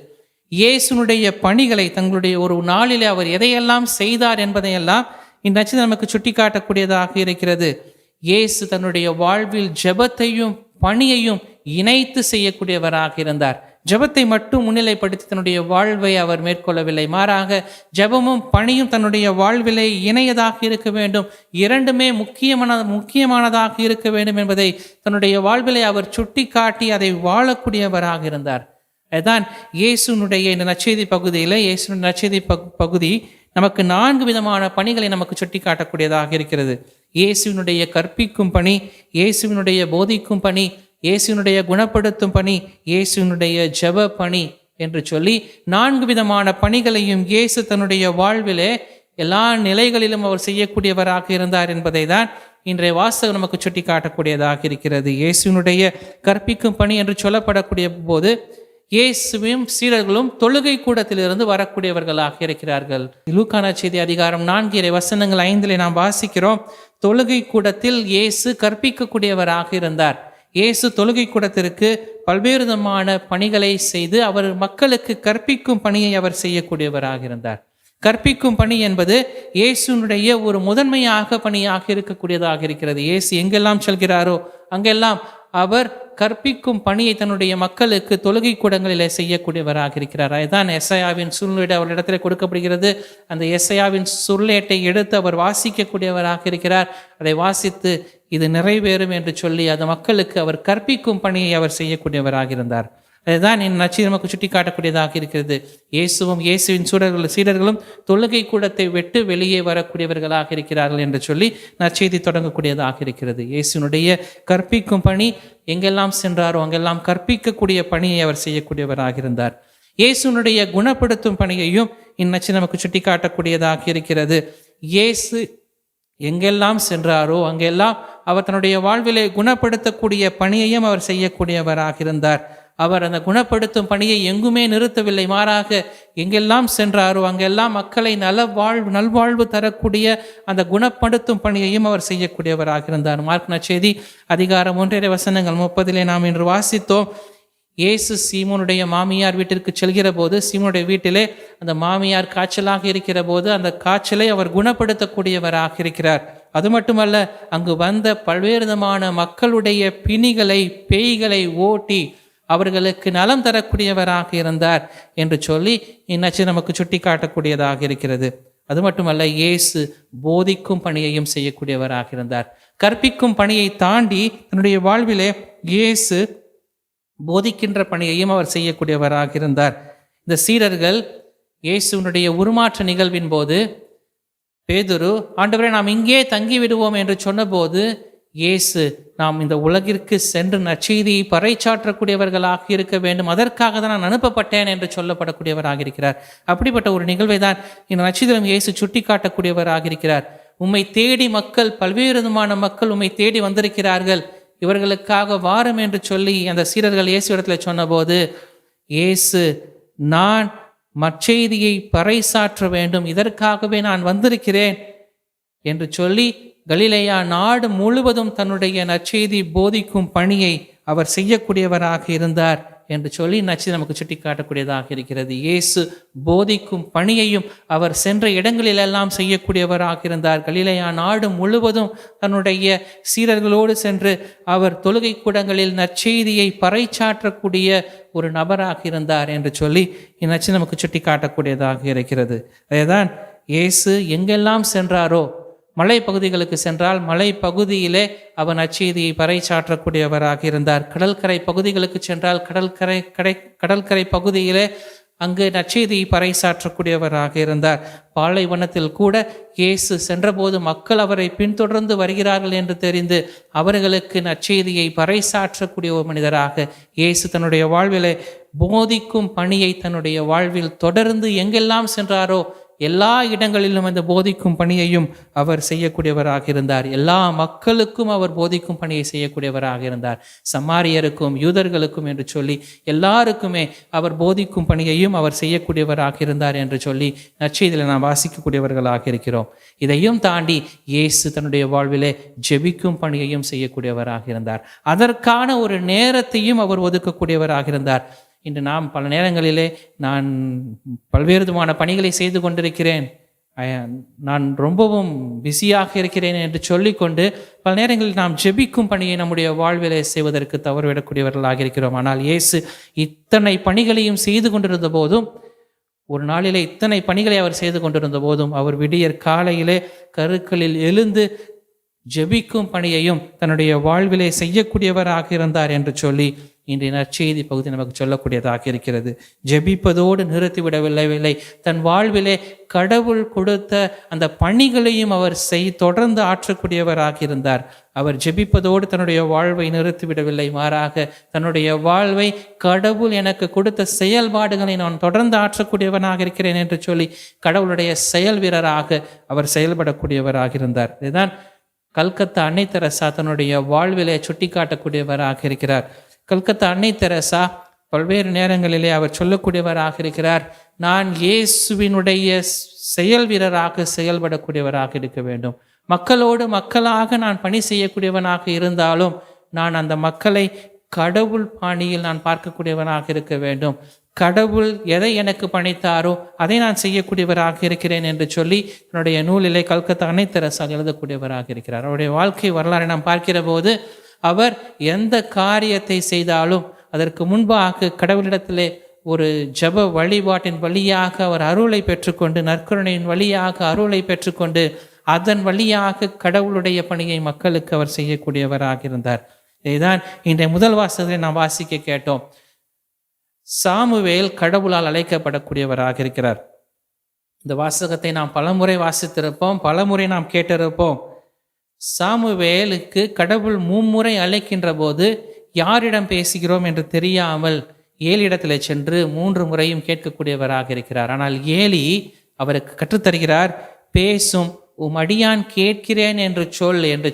இயேசுனுடைய பணிகளை தங்களுடைய ஒரு நாளிலே அவர் எதையெல்லாம் செய்தார் என்பதையெல்லாம் இந்த நற்செய்தி நமக்கு சுட்டி காட்டக்கூடியதாக இருக்கிறது. இயேசு தன்னுடைய வாழ்வில் ஜெபத்தையும் பணியையும் இணைத்து செய்யக்கூடியவராக இருந்தார். ஜெபத்தை மட்டும் முன்னிலைப்படுத்தி தன்னுடைய வாழ்வை அவர் மேற்கொள்ளவில்லை. மாறாக ஜெபமும் பணியும் தன்னுடைய வாழ்விலே இணையதாக இருக்க வேண்டும், இரண்டுமே முக்கியமானதாக இருக்க வேண்டும் என்பதை தன்னுடைய வாழ்விலே அவர் சுட்டி காட்டி அதை வாழக்கூடியவராக இருந்தார். அதுதான் இயேசுனுடைய இந்த நற்செய்தி பகுதியில், இயேசுனுடைய நற்செய்தி பகுதி நமக்கு 4 விதமான பணிகளை நமக்கு சுட்டி காட்டக்கூடியதாக இருக்கிறது. இயேசுவினுடைய கற்பிக்கும் பணி, இயேசுவினுடைய போதிக்கும் பணி, இயேசுவினுடைய குணப்படுத்தும் பணி, இயேசுவினுடைய ஜெப பணி என்று சொல்லி 4 விதமான பணிகளையும் இயேசு தன்னுடைய வாழ்விலே எல்லா நிலைகளிலும் அவர் செய்யக்கூடியவராக இருந்தார் என்பதை தான் இன்றைய வாசகம் நமக்கு சுட்டி காட்டக்கூடியதாக இருக்கிறது. இயேசுவினுடைய கற்பிக்கும் பணி என்று சொல்லப்படக்கூடிய போது இயேசுவும் சீடர்களும் தொழுகை கூடத்திலிருந்து வரக்கூடியவர்களாக இருக்கிறார்கள். லூக்கா நற்செய்தி அதிகாரம் 4 வசனங்கள் 5 நாம் வாசிக்கிறோம். தொழுகை கூடத்தில் இயேசு கற்பிக்கக்கூடியவராக இருந்தார். இயேசு தொழுகை கூடத்திற்கு பல்வேறு விதமான பணிகளை செய்து அவர் மக்களுக்கு கற்பிக்கும் பணியை அவர் செய்யக்கூடியவராக இருந்தார். கற்பிக்கும் பணி என்பது இயேசுனுடைய ஒரு முதன்மையாக பணியாக இருக்கக்கூடியதாக இருக்கிறது. இயேசு எங்கெல்லாம் செல்கிறாரோ அங்கெல்லாம் அவர் கற்பிக்கும் பணியை தன்னுடைய மக்களுக்கு தொழுகை கூடங்களிலே செய்யக்கூடியவராக இருக்கிறார். அதுதான் எசையாவின் சூழ்நிலை அவரிடத்தில் கொடுக்கப்படுகிறது. அந்த எசையாவின் சுருளேட்டை எடுத்து அவர் வாசிக்கக்கூடியவராக இருக்கிறார். அதை வாசித்து இது நிறைவேறும் என்று சொல்லி அந்த மக்களுக்கு அவர் கற்பிக்கும் பணியை அவர் செய்யக்கூடியவராக இருந்தார். அதுதான் என் நற்செய்தி நமக்கு சுட்டி காட்டக்கூடியதாக இருக்கிறது. இயேசுவும் இயேசுவின் சீடர்களும் தொழுகை கூடத்தை விட்டு வெளியே வரக்கூடியவர்களாக இருக்கிறார்கள் என்று சொல்லி நற்செய்தி தொடங்கக்கூடியதாக இருக்கிறது. இயேசுனுடைய கற்பிக்கும் பணி எங்கெல்லாம் சென்றாரோ அங்கெல்லாம் கற்பிக்கக்கூடிய பணியை அவர் செய்யக்கூடியவராக இருந்தார். இயேசுனுடைய குணப்படுத்தும் பணியையும் இந்நற்செய்தி நமக்கு சுட்டி காட்டக்கூடியதாக இருக்கிறது. இயேசு எங்கெல்லாம் சென்றாரோ அங்கெல்லாம் அவர் தன்னுடைய வாழ்விலே குணப்படுத்தக்கூடிய பணியையும் அவர் செய்யக்கூடியவராக இருந்தார். அவர் அந்த குணப்படுத்தும் பணியை எங்குமே நிறுத்தவில்லை. மாறாக எங்கெல்லாம் சென்றாரோ அங்கெல்லாம் மக்களை நல்வாழ்வு தரக்கூடிய அந்த குணப்படுத்தும் பணியையும் அவர் செய்யக்கூடியவராக இருந்தார். மார்க் நற்செய்தி அதிகாரம் 1:30 நாம் இன்று வாசித்தோம். இயேசு சீமோனுடைய மாமியார் வீட்டிற்கு செல்கிற போது சீமோனுடைய வீட்டிலே அந்த மாமியார் காய்ச்சலாக இருக்கிற போது அந்த காய்ச்சலை அவர் குணப்படுத்தக்கூடியவராக இருக்கிறார். அது மட்டுமல்ல, அங்கு வந்த பல்வேறு விதமான மக்களுடைய பிணிகளை பேய்களை ஓட்டி அவர்களுக்கு நலம் தரக்கூடியவராக இருந்தார் என்று சொல்லி இந்நற்செய்தி நமக்கு சுட்டி காட்டக்கூடியதாக இருக்கிறது. அது மட்டுமல்ல, இயேசு போதிக்கும் பணியையும் செய்யக்கூடியவராக இருந்தார். கற்பிக்கும் பணியை தாண்டி தன்னுடைய வாழ்விலே இயேசு போதிக்கின்ற பணியையும் அவர் செய்யக்கூடியவராக இருந்தார். இந்த சீடர்கள் இயேசுனுடைய உருமாற்ற நிகழ்வின் போது பேதுரு, ஆண்டவரே நாம் இங்கே தங்கி விடுவோம் என்று சொன்னபோது இயேசு நாம் இந்த உலகிற்கு சென்று நற்செய்தியை பறைசாற்றக்கூடியவர்களாக இருக்க வேண்டும், அதற்காக தான் நான் அனுப்பப்பட்டேன் என்று சொல்லப்படக்கூடியவராக இருக்கிறார். அப்படிப்பட்ட ஒரு நிகழ்வை தான் இந்த நற்செய்தியிலும் இயேசு சுட்டி காட்டக்கூடியவராக இருக்கிறார். உம்மை தேடி மக்கள், பல்வேறு விதமான மக்கள் உம்மை தேடி வந்திருக்கிறார்கள், இவர்களுக்காக வாரும் என்று சொல்லி அந்த சீடர்கள் இயேசு இடத்துல சொன்னபோது இயேசு, நான் மற்செய்தியை பறைசாற்ற வேண்டும், இதற்காகவே நான் வந்திருக்கிறேன் என்று சொல்லி கலிலேயா நாடு முழுவதும் தன்னுடைய நற்செய்தி போதிக்கும் பணியை அவர் செய்யக்கூடியவராக இருந்தார் என்று சொல்லி நற்செய்தி நமக்கு சுட்டி காட்டக்கூடியதாக இருக்கிறது. இயேசு போதிக்கும் பணியையும் அவர் சென்ற இடங்களிலெல்லாம் செய்யக்கூடியவராக இருந்தார். கலிலேயா நாடு முழுவதும் தன்னுடைய சீடர்களோடு சென்று அவர் தொழுகை கூடங்களில் நற்செய்தியை பறைசாற்றக்கூடிய ஒரு நபராக இருந்தார் என்று சொல்லி இந்நற்செய்தி நமக்கு சுட்டி காட்டக்கூடியதாக இருக்கிறது. அதேதான் இயேசு எங்கெல்லாம் சென்றாரோ, மலை பகுதிகளுக்கு சென்றால் மலை பகுதியிலே அவர் நற்செய்தியை பறைசாற்றக்கூடியவராக இருந்தார். கடற்கரை பகுதிகளுக்கு சென்றால் கடற்கரை பகுதியிலே அங்கு நற்செய்தியை பறைசாற்றக்கூடியவராக இருந்தார். பாலைவனத்தில் கூட இயேசு சென்றபோது மக்கள் அவரை பின்தொடர்ந்து வருகிறார்கள் என்று தெரிந்து அவர்களுக்கு நற்செய்தியை பறைசாற்றக்கூடிய ஒரு மனிதராக இயேசு தன்னுடைய வாழ்விலே போதிக்கும் பணியை தன்னுடைய வாழ்வில் தொடர்ந்து எங்கெல்லாம் சென்றாரோ எல்லா இடங்களிலும் அந்த போதிக்கும் பணியையும் அவர் செய்யக்கூடியவராக இருந்தார். எல்லா மக்களுக்கும் அவர் போதிக்கும் பணியை செய்யக்கூடியவராக இருந்தார். சமாரியருக்கும் யூதர்களுக்கும் என்று சொல்லி எல்லாருக்குமே அவர் போதிக்கும் பணியையும் அவர் செய்யக்கூடியவராக இருந்தார் என்று சொல்லி நற்செய்தியில் நாம் வாசிக்கக்கூடியவர்களாக இருக்கிறோம். இதையும் தாண்டி இயேசு தன்னுடைய வாழ்விலே ஜெபிக்கும் பணியையும் செய்யக்கூடியவராக இருந்தார். அதற்கான ஒரு நேரத்தையும் அவர் ஒதுக்கக்கூடியவராக இருந்தார். இன்று நாம் பல நேரங்களிலே நான் பல்வேறு விதமான பணிகளை செய்து கொண்டிருக்கிறேன், நான் ரொம்பவும் பிஸியாக இருக்கிறேன் என்று சொல்லிக்கொண்டு பல நேரங்களில் நாம் ஜெபிக்கும் பணியை நம்முடைய வாழ்விலே செய்வதற்கு தவறுவிடக்கூடியவர்களாக இருக்கிறோம். ஆனால் இயேசு இத்தனை பணிகளையும் செய்து கொண்டிருந்த போதும், ஒரு நாளிலே இத்தனை பணிகளை அவர் செய்து கொண்டிருந்த போதும் அவர் விடியற் காலையிலே கருக்களில் எழுந்து ஜெபிக்கும் பணியையும் தன்னுடைய வாழ்விலே செய்யக்கூடியவராக இருந்தார் என்று சொல்லி இன்றைய நற்செய்தி பகுதி நமக்கு சொல்லக்கூடியதாக இருக்கிறது. ஜெபிப்பதோடு நிறுத்திவிடவில்லை, தன் வாழ்விலே கடவுள் கொடுத்த அந்த பணிகளையும் அவர் தொடர்ந்து ஆற்றக்கூடியவராக இருந்தார். அவர் ஜெபிப்பதோடு தன்னுடைய வாழ்வை நிறுத்திவிடவில்லை, மாறாக தன்னுடைய வாழ்வை கடவுள் எனக்கு கொடுத்த செயல்பாடுகளை நான் தொடர்ந்து ஆற்றக்கூடியவனாக இருக்கிறேன் என்று சொல்லி கடவுளுடைய செயல் வீரராக அவர் செயல்படக்கூடியவராக இருந்தார். இதுதான் கல்கத்தா அன்னை தெரசா தன்னுடைய வாழ்விலே சுட்டி காட்டக்கூடியவராக இருக்கிறார். கல்கத்தா அன்னை தெரசா பல்வேறு நேரங்களிலே அவர் சொல்லக்கூடியவராக இருக்கிறார், நான் இயேசுவினுடைய செயல் வீரராக செயல்படக்கூடியவராக இருக்க வேண்டும். மக்களோடு மக்களாக நான் பணி செய்யக்கூடியவனாக இருந்தாலும் நான் அந்த மக்களை கடவுள் பாணியில் நான் பார்க்கக்கூடியவனாக இருக்க வேண்டும். கடவுள் எதை எனக்கு பணித்தாரோ அதை நான் செய்யக்கூடியவராக இருக்கிறேன் என்று சொல்லி என்னுடைய நூலிலே கல்கத்தா அன்னை தெரசால் எழுதக்கூடியவராக இருக்கிறார். அவருடைய வாழ்க்கை வரலாறை நாம் பார்க்கிற போது அவர் எந்த காரியத்தை செய்தாலும் அதற்கு முன்பாக கடவுளிடத்திலே ஒரு ஜப வழிபாட்டின் வழியாக அவர் அருளை பெற்றுக்கொண்டு, நற்கருணையின் வழியாக அருளை பெற்றுக்கொண்டு, அதன் வழியாக கடவுளுடைய பணியை மக்களுக்கு அவர் செய்யக்கூடியவராக இருந்தார். இதைதான் இன்றைய முதல் வாசகத்தை நாம் வாசிக்க கேட்டோம். சாமுவேல் கடவுளால் அழைக்கப்படக்கூடியவராக இருக்கிறார். இந்த வாசகத்தை நாம் பலமுறை வாசித்திருப்போம், பலமுறை நாம் கேட்டிருப்போம். சாமுவேலுக்கு கடவுள் மும்முறை அழைக்கின்ற போது யாரிடம் பேசுகிறோம் என்று தெரியாமல் ஏலியிடத்தில் சென்று 3 முறையும் கேட்கக்கூடியவராக இருக்கிறார். ஆனால் ஏலி அவருக்கு கற்றுத்தருகிறார், பேசும் உம் அடியான் கேட்கிறேன் என்று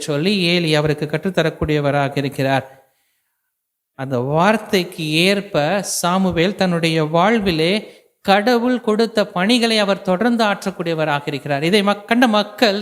சொல்லி ஏலி அவருக்கு கற்றுத்தரக்கூடியவராக இருக்கிறார். அந்த வார்த்தைக்கு ஏற்ப சாமுவேல் தன்னுடைய வாழ்விலே கடவுள் கொடுத்த பணிகளை அவர் தொடர்ந்து ஆற்றக்கூடியவராக இருக்கிறார். இதை கண்ட மக்கள்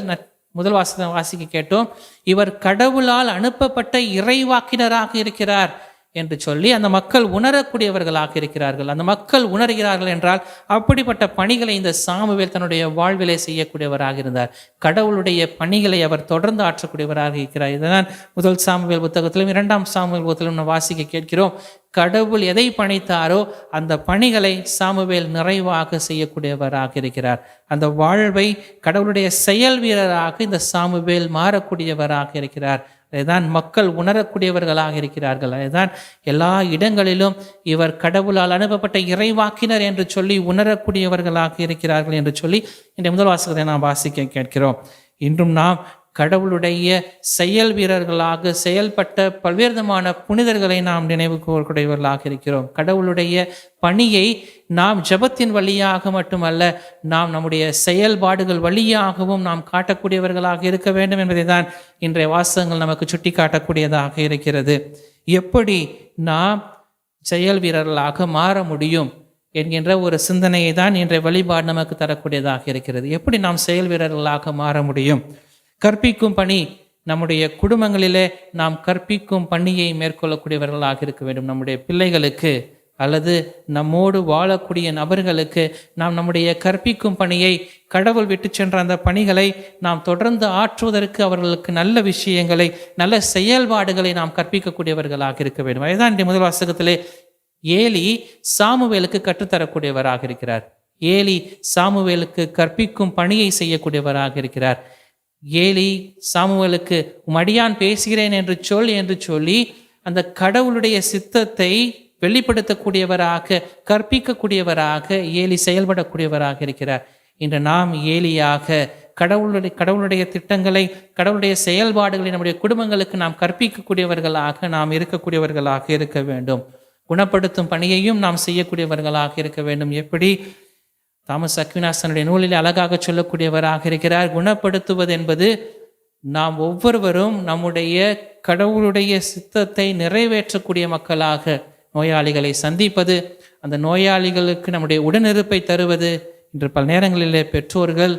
முதல் வாசிக்க கேட்டோம், இவர் கடவுளால் அனுப்பப்பட்ட இறைவாக்கினராக இருக்கிறார் என்று சொல்லி அந்த மக்கள் உணரக்கூடியவர்களாக இருக்கிறார்கள். அந்த மக்கள் உணர்கிறார்கள் என்றால் அப்படிப்பட்ட பணிகளை இந்த சாமுவேல் தன்னுடைய வாழ்விலே செய்யக்கூடியவராக இருந்தார். கடவுளுடைய பணிகளை அவர் தொடர்ந்து ஆற்றக்கூடியவராக இருக்கிறார். இதுதான் முதல் சாமுவேல் புத்தகத்திலும் 2ஆம் சாமுவேல் புத்தகத்திலும் நாம் வாசிக்க கேட்கிறோம். கடவுள் எதை பணித்தாரோ அந்த பணிகளை சாமுவேல் நிறைவாக செய்யக்கூடியவராக இருக்கிறார். அந்த வாழ்வை கடவுளுடைய செயல் வீரராக இந்த சாமுவேல் மாறக்கூடியவராக இருக்கிறார். அதுதான் மக்கள் உணரக்கூடியவர்களாக இருக்கிறார்கள். அதுதான் எல்லா இடங்களிலும் இவர் கடவுளால் அனுப்பப்பட்ட இறைவாக்கினர் என்று சொல்லி உணரக்கூடியவர்களாக இருக்கிறார்கள் என்று சொல்லி இந்த முதல் வாசகத்தை நாம் வாசிக்க கேட்கிறோம். இன்றும் நாம் கடவுளுடைய செயல் வீரர்களாக செயல்பட்ட பல்வேறு விதமான புனிதர்களை நாம் நினைவு கூறக்கூடியவர்களாக இருக்கிறோம். கடவுளுடைய பணியை நாம் ஜெபத்தின் வழியாக மட்டுமல்ல, நாம் நம்முடைய செயல்பாடுகள் வழியாகவும் நாம் காட்டக்கூடியவர்களாக இருக்க வேண்டும் என்பதை தான் இன்றைய வாசகங்கள் நமக்கு சுட்டி காட்டக்கூடியதாக இருக்கிறது. எப்படி நாம் செயல் வீரர்களாக மாற முடியும் என்கின்ற ஒரு சிந்தனையை தான் இன்றைய வழிபாடு நமக்கு தரக்கூடியதாக இருக்கிறது. எப்படி நாம் செயல் வீரர்களாக மாற முடியும்? கற்பிக்கும் பணி, நம்முடைய குடும்பங்களிலே நாம் கற்பிக்கும் பணியை மேற்கொள்ளக்கூடியவர்களாக இருக்க வேண்டும். நம்முடைய பிள்ளைகளுக்கு அல்லது நம்மோடு வாழக்கூடிய நபர்களுக்கு நாம் நம்முடைய கற்பிக்கும் பணியை, கடவுள் விட்டு சென்ற அந்த பணிகளை நாம் தொடர்ந்து ஆற்றுவதற்கு அவர்களுக்கு நல்ல விஷயங்களை, நல்ல செயல்பாடுகளை நாம் கற்பிக்கக்கூடியவர்களாக இருக்க வேண்டும். அதுதான் இந்த முதல் வாசகத்திலே ஏலி சாமுவேலுக்கு கற்றுத்தரக்கூடியவராக இருக்கிறார். ஏலி சாமுவேலுக்கு கற்பிக்கும் பணியை செய்யக்கூடியவராக இருக்கிறார். ஏலி சாமுவேலுக்கு உம் அடியான் பேசுகிறேன் என்று சொல்லி அந்த கடவுளுடைய சித்தத்தை வெளிப்படுத்தக்கூடியவராக, கற்பிக்கக்கூடியவராக ஏலி செயல்படக்கூடியவராக இருக்கிறார். இன்று நாம் ஏலியாக கடவுளுடைய திட்டங்களை, கடவுளுடைய செயல்பாடுகளை நம்முடைய குடும்பங்களுக்கு நாம் கற்பிக்கக்கூடியவர்களாக நாம் இருக்கக்கூடியவர்களாக இருக்க வேண்டும். குணப்படுத்தும் பணியையும் நாம் செய்யக்கூடியவர்களாக இருக்க வேண்டும். எப்படி தாமஸ் அக்வினாஸ் தன்னுடைய நூலில் அழகாக சொல்லக்கூடியவராக இருக்கிறார், குணப்படுத்துவது என்பது நாம் ஒவ்வொருவரும் நம்முடைய கடவுளுடைய சித்தத்தை நிறைவேற்றக்கூடிய மக்களாக நோயாளிகளை சந்திப்பது, அந்த நோயாளிகளுக்கு நம்முடைய உடனிருப்பை தருவது. இன்று பல நேரங்களிலே பெற்றோர்கள்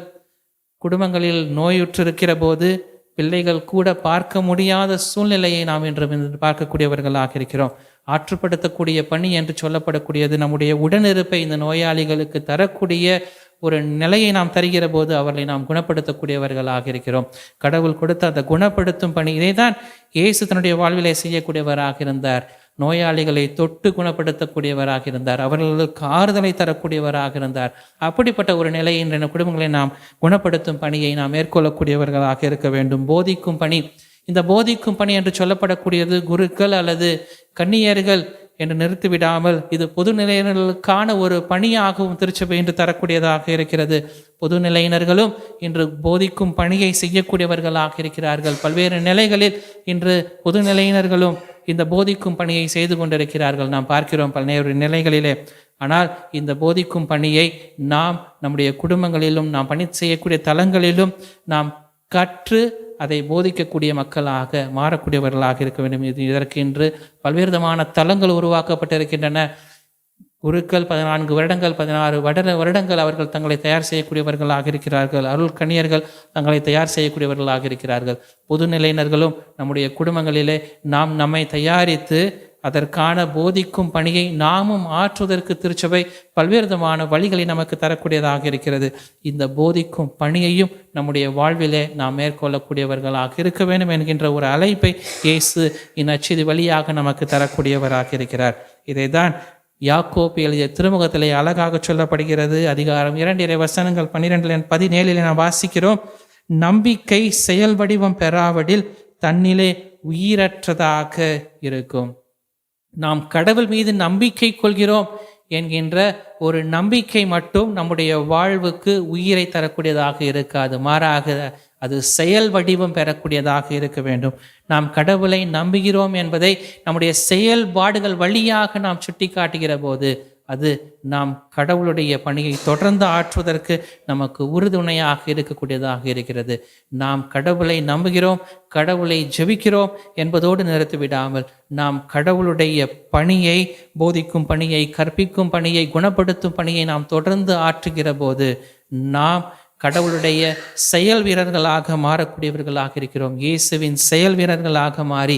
குடும்பங்களில் நோயுற்றிருக்கிற போது பிள்ளைகள் கூட பார்க்க முடியாத சூழ்நிலையை நாம் இன்று பார்க்கக்கூடியவர்களாக இருக்கிறோம். ஆற்றுப்படுத்தக்கூடிய பணி என்று சொல்லப்படக்கூடியது நம்முடைய உடனிருப்பை இந்த நோயாளிகளுக்கு தரக்கூடிய ஒரு நிலையை நாம் தருகிற போது அவர்களை நாம் குணப்படுத்தக்கூடியவர்களாக இருக்கிறோம். கடவுள் கொடுத்த அந்த குணப்படுத்தும் பணி, இதை தான் இயேசு தன்னுடைய வாழ்விலை செய்யக்கூடியவராக இருந்தார். நோயாளிகளை தொட்டு குணப்படுத்தக்கூடியவராக இருந்தார். அவர்களுக்கு ஆறுதலை தரக்கூடியவராக இருந்தார். அப்படிப்பட்ட ஒரு நிலை இன்றைய குடும்பங்களை நாம் குணப்படுத்தும் பணியை நாம் மேற்கொள்ளக்கூடியவர்களாக இருக்க வேண்டும். போதிக்கும் பணி, இந்த போதிக்கும் பணி என்று சொல்லப்படக்கூடியது குருக்கள் அல்லது கன்னியர்கள் என்று நிறுத்திவிடாமல் இது பொதுநிலையினர்களுக்கான ஒரு பணியாகவும் திருச்சபை இன்று தரக்கூடியதாக இருக்கிறது. பொதுநிலையினர்களும் இன்று போதிக்கும் பணியை செய்யக்கூடியவர்களாக இருக்கிறார்கள். பல்வேறு நிலைகளில் இன்று பொதுநிலையினர்களும் இந்த போதிக்கும் பணியை செய்து கொண்டிருக்கிறார்கள். நாம் பார்க்கிறோம் பல்வேறு நிலைகளிலே. ஆனால் இந்த போதிக்கும் பணியை நாம் நம்முடைய குடும்பங்களிலும், நாம் பணி செய்யக்கூடிய தலங்களிலும் நாம் கற்று அதை போதிக்கக்கூடிய மக்களாக மாறக்கூடியவர்களாக இருக்க வேண்டும். இதற்கு இன்று பல்வேறு விதமான தலங்கள் உருவாக்கப்பட்டிருக்கின்றன. குருக்கள் 14 வருடங்கள் 16 வருடங்கள் அவர்கள் தங்களை தயார் செய்யக்கூடியவர்களாக இருக்கிறார்கள். அருள் கன்னியர்கள் தங்களை தயார் செய்யக்கூடியவர்களாக இருக்கிறார்கள். பொதுநிலையினர்களும் நம்முடைய குடும்பங்களிலே நாம் நம்மை தயாரித்து அதற்கான போதிக்கும் பணியை நாமும் ஆற்றுவதற்கு திருச்சபை பல்வேறு விதமான வழிகளை நமக்கு தரக்கூடியதாக இருக்கிறது. இந்த போதிக்கும் பணியையும் நம்முடைய வாழ்விலே நாம் மேற்கொள்ளக்கூடியவர்களாக இருக்க வேண்டும் என்கின்ற ஒரு அழைப்பை இயேசு இந்நற்செய்தி வழியாக நமக்கு தரக்கூடியவராக இருக்கிறார். இதைதான் யாக்கோப்பு எழுதிய திருமுகத்திலே அழகாக சொல்லப்படுகிறது. அதிகாரம் 2 வசனங்கள் 12-17 நாம் வாசிக்கிறோம். நம்பிக்கை செயல் வடிவம் பெறாவிடில் தன்னிலே உயிரற்றதாக இருக்கும். நாம் கடவுள் மீது நம்பிக்கை கொள்கிறோம் என்கின்ற ஒரு நம்பிக்கை மட்டும் நம்முடைய வாழ்வுக்கு உயிரை தரக்கூடியதாக இருக்காது. மாறாக அது செயல் வடிவம் பெறக்கூடியதாக இருக்க வேண்டும். நாம் கடவுளை நம்புகிறோம் என்பதை நம்முடைய செயல்பாடுகள் வழியாக நாம் சுட்டி காட்டுகிற போது அது நாம் கடவுளுடைய பணியை தொடர்ந்து ஆற்றுவதற்கு நமக்கு உறுதுணையாக இருக்கக்கூடியதாக இருக்கிறது. நாம் கடவுளை நம்புகிறோம், கடவுளை ஜெபிக்கிறோம் என்பதோடு நிறுத்திவிடாமல் நாம் கடவுளுடைய பணியை, போதிக்கும் பணியை, கற்பிக்கும் பணியை, குணப்படுத்தும் பணியை நாம் தொடர்ந்து ஆற்றுகிற போது நாம் கடவுளுடைய செயல் வீரர்களாக மாறக்கூடியவர்களாக இருக்கிறோம். இயேசுவின் செயல் வீரர்களாக மாறி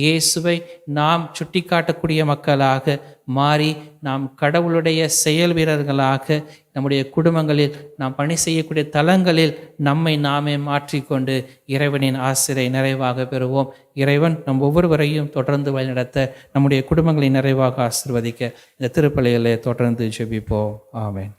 இயேசுவை நாம் சுட்டி காட்டக்கூடிய மக்களாக மாறி நாம் கடவுளுடைய செயல் வீரர்களாக நம்முடைய குடும்பங்களில் நாம் பணி செய்யக்கூடிய தலங்களில் நம்மை நாமே மாற்றிக்கொண்டு இறைவனின் ஆசிரை நிறைவாக பெறுவோம். இறைவன் நம் ஒவ்வொருவரையும் தொடர்ந்து வழிநடத்த நம்முடைய குடும்பங்களை நிறைவாக ஆசீர்வதிக்க இந்த திருப்பலியிலே தொடர்ந்து ஜெபிப்போம். ஆமென்.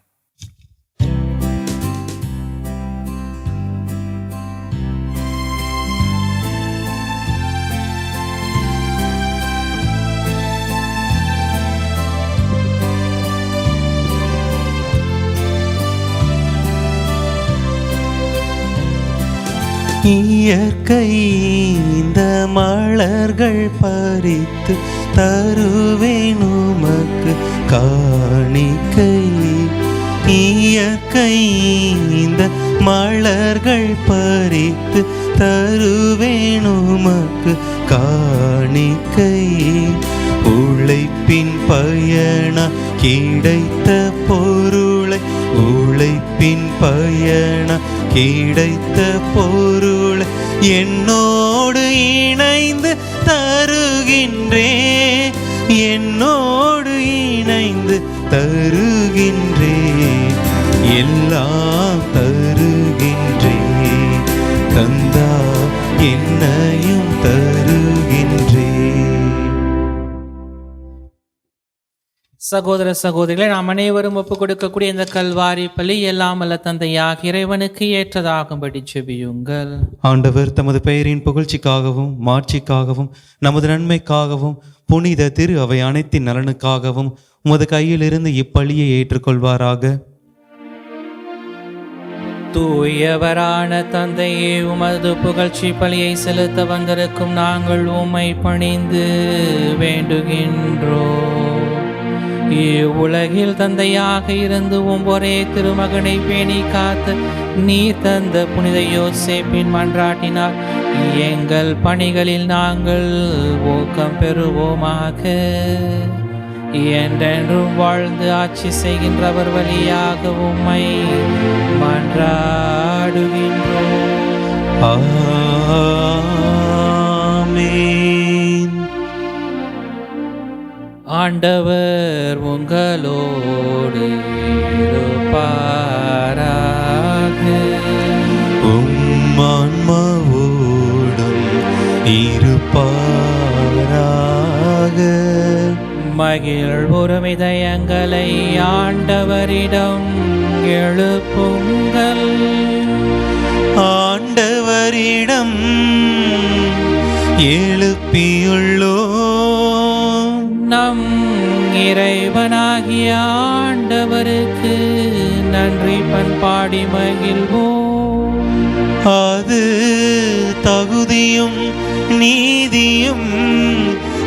இயற்கை இந்த மலர்கள் பறித்து தருவேன் உமக்கு காணிக்கை. இயற்கை இந்த மலர்கள் பறித்து தருவேன் உமக்கு காணிக்கை. உழைப்பின் பயண கிடைத்த பொருளை, உழைப்பின் பயண கிடைத்த பொருளை என்னோடு இணைந்து தருகின்றேன், என்னோடு இணைந்து தருகின்றேன், எல்லாம் தருகின்றேன், தந்தா என்னையும் தருகின்றேன். சகோதர சகோதரிகளை நாம் அனைவரும் ஒப்புக் கொடுக்கக்கூடிய இந்த கல்வாரி பலி எல்லாம் அல்ல தந்தையாக இறைவனுக்கு ஏற்றதாகும்படி ஜெபியுங்கள். ஆண்டவர் தமது பெயரின் புகழ்ச்சிக்காகவும் மாட்சிக்காகவும் நமது நன்மைக்காகவும் புனித திரு அவை அனைத்தின் நலனுக்காகவும் உமது கையிலிருந்து இப்பலியை ஏற்றுக்கொள்வாராக. தூயவரான தந்தையே, உமது புகழ்ச்சி பலியை செலுத்த வந்திருக்கும் நாங்கள் உம்மை பணிந்து வேண்டுகின்றோம். இவ்வுலகில் தந்தையாக இருந்து ஒரே திருமகனை பேணி காத்து நீர் தந்த புனித யோசேப்பின் மன்றாட்டினால் எங்கள் பணிகளில் நாங்கள் ஊக்கம் பெறுவோமாக. என்றென்றும் வாழ்ந்து ஆட்சி செய்கின்றவர் வழியாக உம்மை மன்றாடுகின்றோம். ஆமென். ஆண்டவர் உங்களோடு இருப்பாராக. உம் ஆன்மாவோடும் இருப்பாராக. மகிழ்வுறும் இதயங்களை ஆண்டவரிடம் எழுப்புங்கள். ஆண்டவரிடம் எழுப்பியுள்ளோம். நம் இறைவனாகிய ஆண்டவருக்கு நன்றி பண்பாடி மகிழ்வோம். அது தகுதியும் நீதியும்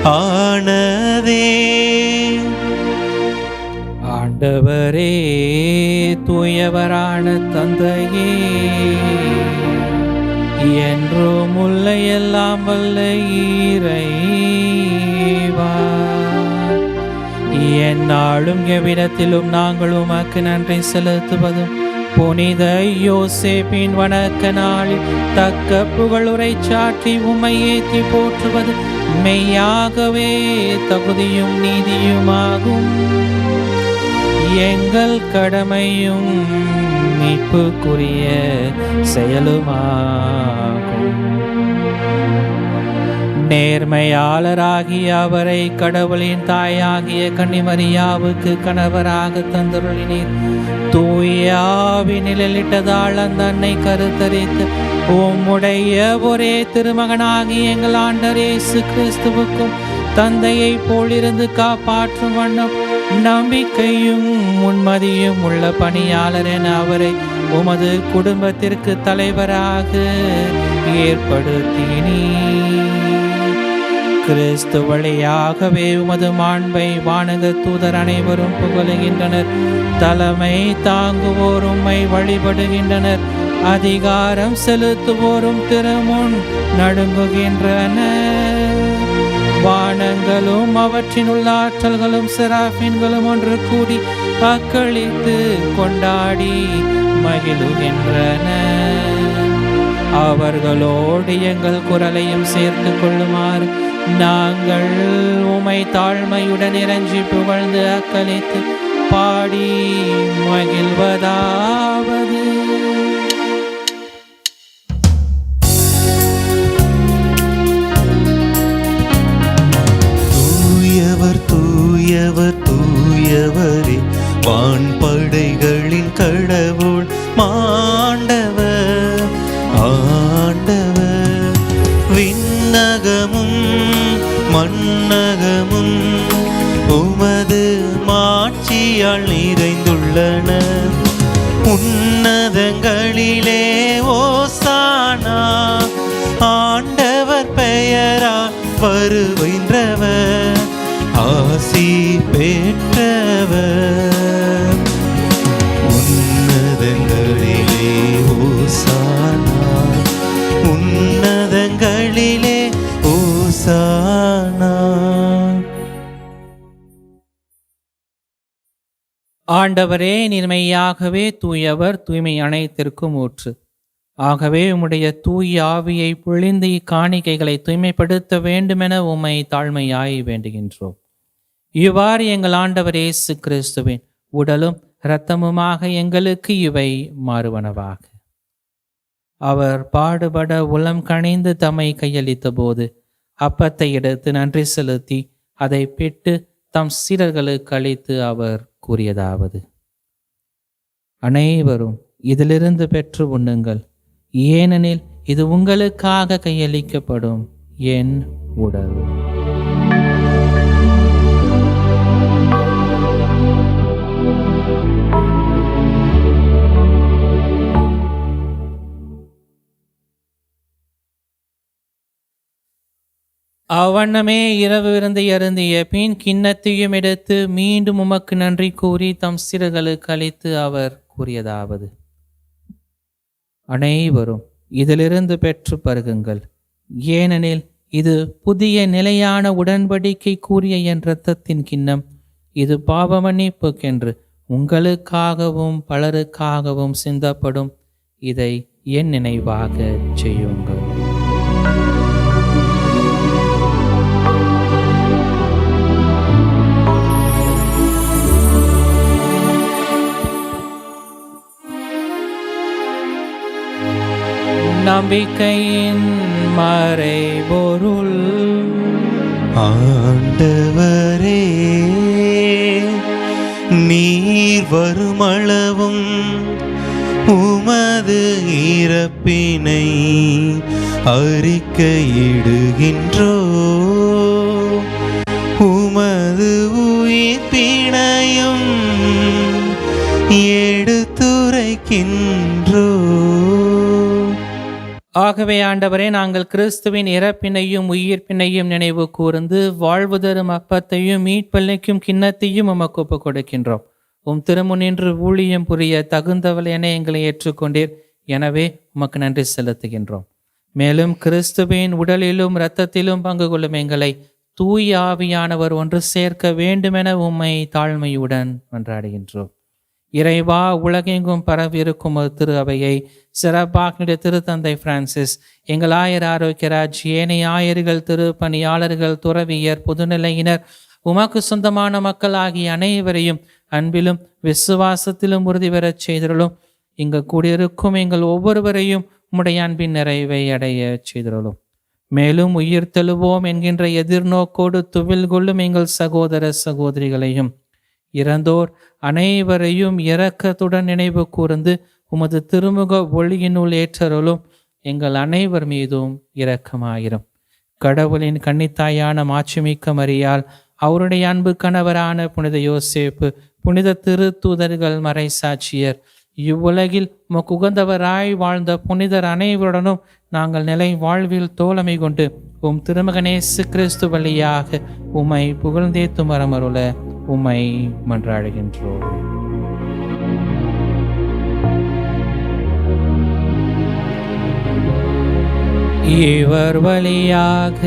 ஆனதே. ஆண்டவரே, தூயவரான தந்தையே, என்றும் உள்ள எல்லாம் வல்ல இறைவா, எந்நாளும் எவ்விடத்திலும் நாங்கள் உமக்கு நன்றி செலுத்துவதும் புனித யோசேப்பின் வணக்க நாளில் தக்க புகழுரை சாற்றி உம்மை ஏத்தி போற்றுவது மெய்யாகவே தகுதியும் நீதியுமாகும். எங்கள் கடமையும் மீட்புக்குரிய செயலுமாகும். நேர்மையாளராகிய அவரை கடவுளின் தாயாகிய கன்னிமரியாவுக்கு கணவராக தந்துருளினீர். தூய ஆவினிலிட்டதால் அந்த அன்னை கருத்தரித்து உம்முடைய ஒரே திருமகனாகிய எங்கள் ஆண்டவர் இயேசு கிறிஸ்துவுக்கும் தந்தையை போலிருந்து காப்பாற்றும் வண்ணம் நம்பிக்கையும் உண்மதியும் உள்ள பணியாளர் என அவரை உமது குடும்பத்திற்கு தலைவராக ஏற்படுத்தினீர். கிறிஸ்து வழியாகவே உமது மாண்பை வானக தூதர் அனைவரும் புகழுகின்றனர். தலைமை தாங்குவோர் உம்மை வழிபடுகின்றனர். அதிகாரம் செலுத்துவோரும் திருமுன் நடுங்குகின்றனர். வானங்களும் அவற்றின் உள்ள ஆற்றல்களும் செராஃபின்களும் ஒன்று கூடி அக்களித்து கொண்டாடி மகிழுகின்றன. அவர்களோடு எங்கள் குரலையும் சேர்த்து கொள்ளுமாறு நாங்கள் உமை தாழ்மையுடன் இறைஞ்சி புகழ்ந்து அக்களித்து பாடி மகிழ்வதாவது: தூயவர் தூயவர் தூயவரே, வான்படைகளின் கடவுள் மாண்டவர் ஆண்டவர். விண்ணகமும் மண்ணகமும் உமது மாட்சியால் நிறைந்துள்ளன. உன்னதங்களிலே ஓசானா, ஆண்டவர் பெயரால் வருகின்றவர் ஆசி பெற்றவர். உன்னதங்களிலே ஓசானா, உன்னதங்களிலே ஓசானா. ஆண்டவரே, நீர்மையாகவே தூயவர், தூய்மை அனைத்திற்கும் ஊற்று. ஆகவே உம்முடைய தூய ஆவியை பொழிந்து இக்காணிக்கைகளை தூய்மைப்படுத்த வேண்டுமென உம்மை தாழ்மையாய் வேண்டுகின்றோம். இவ்வாறு எங்கள் ஆண்டவர் இயேசு கிறிஸ்துவின் உடலும் இரத்தமுமாக எங்களுக்கு இவை மாறுவனவாக. அவர் பாடுபட உளம் கனிந்து தம்மை கையளித்த போது அப்பத்தை எடுத்து நன்றி செலுத்தி அதை பிட்டு தம் சீடர்களுக்கு அளித்து அவர் கூறியதாவது: அனைவரும் இதிலிருந்து பெற்று உண்ணுங்கள், ஏனெனில் இது உங்களுக்காக கையளிக்கப்படும் என் உடல். அவ்வண்ணமே இரவு விருந்தை அருந்திய பின் கிண்ணத்தையும் எடுத்து மீண்டும் உமக்கு நன்றி கூறி தம் சீடர்களுக்கு அளித்து அவர் கூறியதாவது: அனைவரும் இதிலிருந்து பெற்று பருகுங்கள், ஏனெனில் இது புதிய நிலையான உடன்படிக்கை கூறிய என் இரத்தத்தின் கிண்ணம். இது பாவ மன்னிப்புக்கென்று உங்களுக்காகவும் பலருக்காகவும் சிந்தப்படும். இதை என் நினைவாக செய்யுங்கள். நம்பிக்கையின் மறைபொருள். ஆண்டவரே, நீர் வருமளவும் உமது இறப்பினை அறிக்கையிடுகின்றோ, உமது உயிர்ப்பினையும் எடுத்துரைக்கின்றோ. ஆகவே ஆண்டவரே, நாங்கள் கிறிஸ்துவின் இறப்பினையும் உயிர்ப்பினையும் நினைவு கூர்ந்து வாழ்வு தரும் அப்பத்தையும் மீட்பளிக்கும் கிண்ணத்தையும் உமக்கு ஒப்புக் கொடுக்கின்றோம். உம் திருமுன்னின்று ஊழியம் புரிய தகுந்தவள் என எங்களை ஏற்றுக்கொண்டீர். எனவே உமக்கு நன்றி செலுத்துகின்றோம். மேலும் கிறிஸ்துவின் உடலிலும் இரத்தத்திலும் பங்கு கொள்ளும் எங்களை தூய ஆவியானவர் ஒன்று சேர்க்க வேண்டுமென உம்மை தாழ்மையுடன் மன்றாடுகின்றோம். இறைவா, உலகெங்கும் பரவியிருக்கும் ஒரு திரு அவையை சிறப்பாக திருத்தந்தை பிரான்சிஸ், எங்கள் ஆயர் ஆரோக்கியராஜ், ஏனைய ஆயர்கள், திரு பணியாளர்கள், துறவியர், பொதுநிலையினர், உமக்கு சொந்தமான மக்கள் ஆகிய அனைவரையும் அன்பிலும் விசுவாசத்திலும் உறுதி பெறச் செய்திருளும். இங்கு கூடியிருக்கும் எங்கள் ஒவ்வொருவரையும் உம்முடைய அன்பின் நிறைவை அடைய செய்திருளும். மேலும் உயிர் தெழுவோம் என்கின்ற எதிர்நோக்கோடு துவில் கொள்ளும் எங்கள் சகோதர சகோதரிகளையும் இறந்தோர் அனைவரையும் இரக்கத்துடன் நினைவு கூர்ந்து உமது திருமுக ஒளியினுள் ஏற்றருளும். எங்கள் அனைவர் மீதும் இரக்கமாயிரும். கடவுளின் கன்னித்தாயான மாட்சிமிக்க மரியாள், அவருடைய அன்பு கணவரான புனித யோசேப்பு, புனித திருத்தூதர்கள், மறை சாட்சியர், இவ்வுலகில் உமக்கு உகந்தவராய் வாழ்ந்த புனிதர் அனைவருடனும் நாங்கள் நிலை வாழ்வில் தோழமை கொண்டு உம் திருமகனேசு கிறிஸ்து வழியாக உம்மை புகழ்ந்தேத்து மரமருள உம்மை மன்றாடுகின்றோம். இவர் வழியாக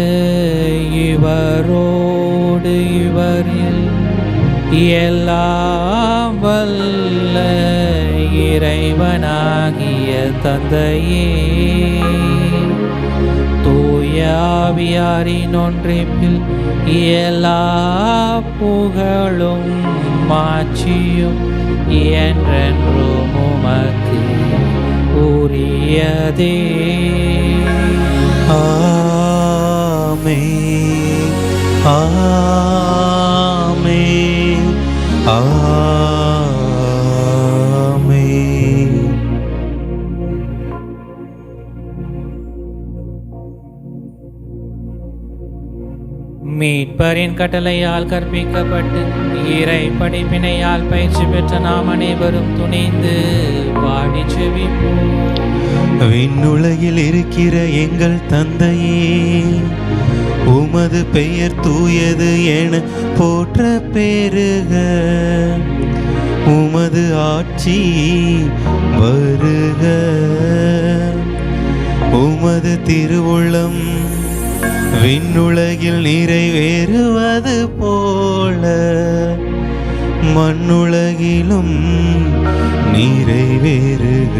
இவரோடு இவரில் எல்லாம் வல்ல இறைவனாகிய தந்தையே, தூய ஆவியாரின் ஒன்றிப்பில் எல்லா புகழும் மாட்சியும் என்றென்றும் உமக்கு உரியதே. ஆமென், ஆமென், ஆமென். மீட்பரின் கட்டளையால் கற்பிக்கப்பட்டு இறை படிப்பினையால் பயிற்சி பெற்ற நாம் அனைவரும் துணிந்து பாடி செவிப்போம். விண்ணுலகில் இருக்கிற எங்கள் தந்தையே, உமது பெயர் தூயது என போற்ற பெருக. உமது ஆட்சி வருக. உமது திருவுள்ளம் விண்ணுலகில் நிறைவேறுவது போல மண்ணுலகிலும் நிறைவேறுக.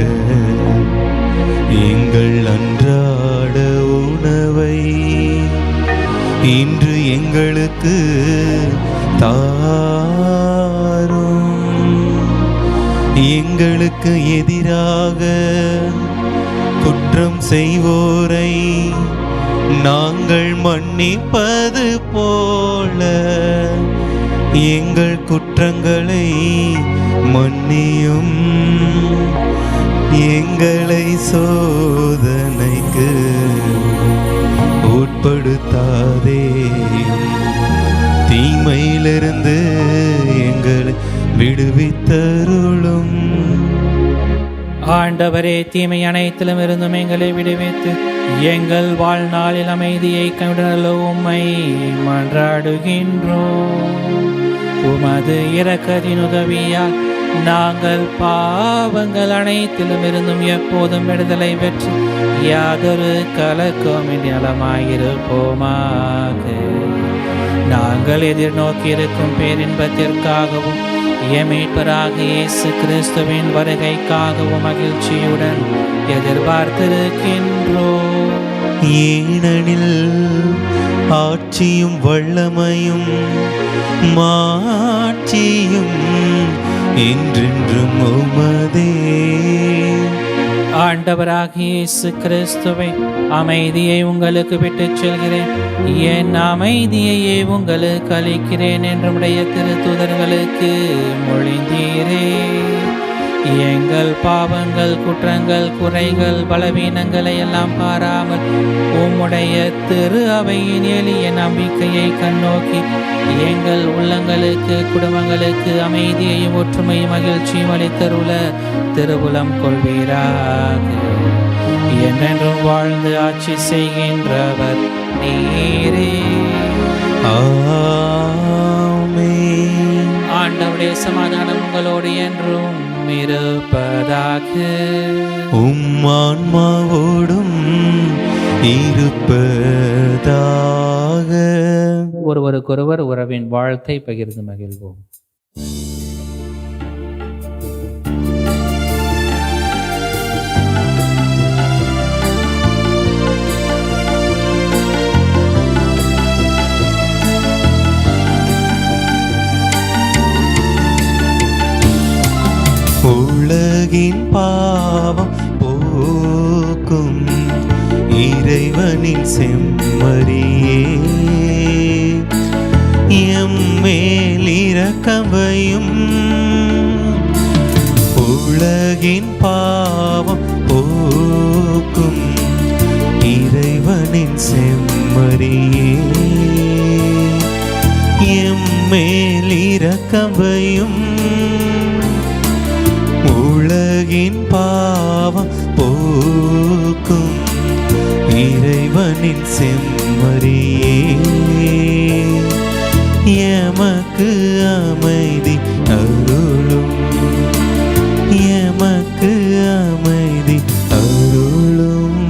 எங்கள் அன்றாட உணவை இன்று எங்களுக்கு தாரும். எங்களுக்கு எதிராக குற்றம் செய்வோரை நாங்கள் மன்னிப்பது போல எங்கள் குற்றங்களை மன்னியும். எங்களை சோதனைக்கு உட்படுத்தாதேயும், தீமையிலிருந்து எங்களை விடுவித்தருளும். ஆண்டவரே, தீமை அனைத்திலும் இருந்தும் எங்களை விடுவித்து எங்கள் வாழ்நாளில் அமைதியை கண்டுணர உம்மை மன்றாடுகின்றோம். உமது இரக்கத்தின் உதவியால் நாங்கள் பாவங்கள் அனைத்திலும் இருந்தும் எப்போதும் விடுதலை பெற்று யாதொரு கலக்கமின்றி நலமாயிருப்போமாக. நாங்கள் எதிர்நோக்கி இருக்கும் பேரின்பத்திற்காகவும் மீட்பராகிய இயேசு கிறிஸ்துவின் வருகைக்காகவும் மகிழ்ச்சியுடன் எதிர்பார்த்திருக்கின்றோம். ஏனெனில் ஆட்சியும் வல்லமையும் மாட்சியும் என்றென்றும் உமதே. ஆண்டவராகிய இயேசு கிறிஸ்துவை, அமைதியை உங்களுக்கு விட்டுச் செல்கிறேன், என் அமைதியையே உங்களுக்கு அளிக்கிறேன் என்றுடைய திருத்தூதர்களுக்கு மொழிந்தீரே. எங்கள் பாவங்கள், குற்றங்கள், குறைகள், பலவீனங்களை எல்லாம் பாராமல் உம்முடைய திரு அவையின் எளிய நம்பிக்கையை கண்ணோக்கி எங்கள் உள்ளங்களுக்கு, குடும்பங்களுக்கு அமைதியையும் ஒற்றுமையும் மகிழ்ச்சியும் அளித்தருள திருவுளம் கொள்வீராக. என்றென்றும் வாழ்ந்து ஆட்சி செய்கின்றவர் நீரே. ஆமென். ஆண்டவருடைய சமாதானம் உங்களோடு என்றும் இருப்பதாக. உம் ஆன்மாவோடும் இருப்பதாக. ஒருவருக்கொருவர் உறவின் வாழ்த்தை பகிர்ந்து மகிழ்வோம். உலகின் பாவம் போக்கும் இறைவனின் செம்மறியே, எம்மேல் இரக்கம் வையும். உலகின் பாவம் போக்கும் இறைவனின் செம்மறியே, எம்மேல் இரக்கம் வையும். உலகின் பாவம் போக்கும் இறைவனின் செம்மறியே, எமக்கு அமைதி அருளும், எமக்கு அமைதி அருளும்.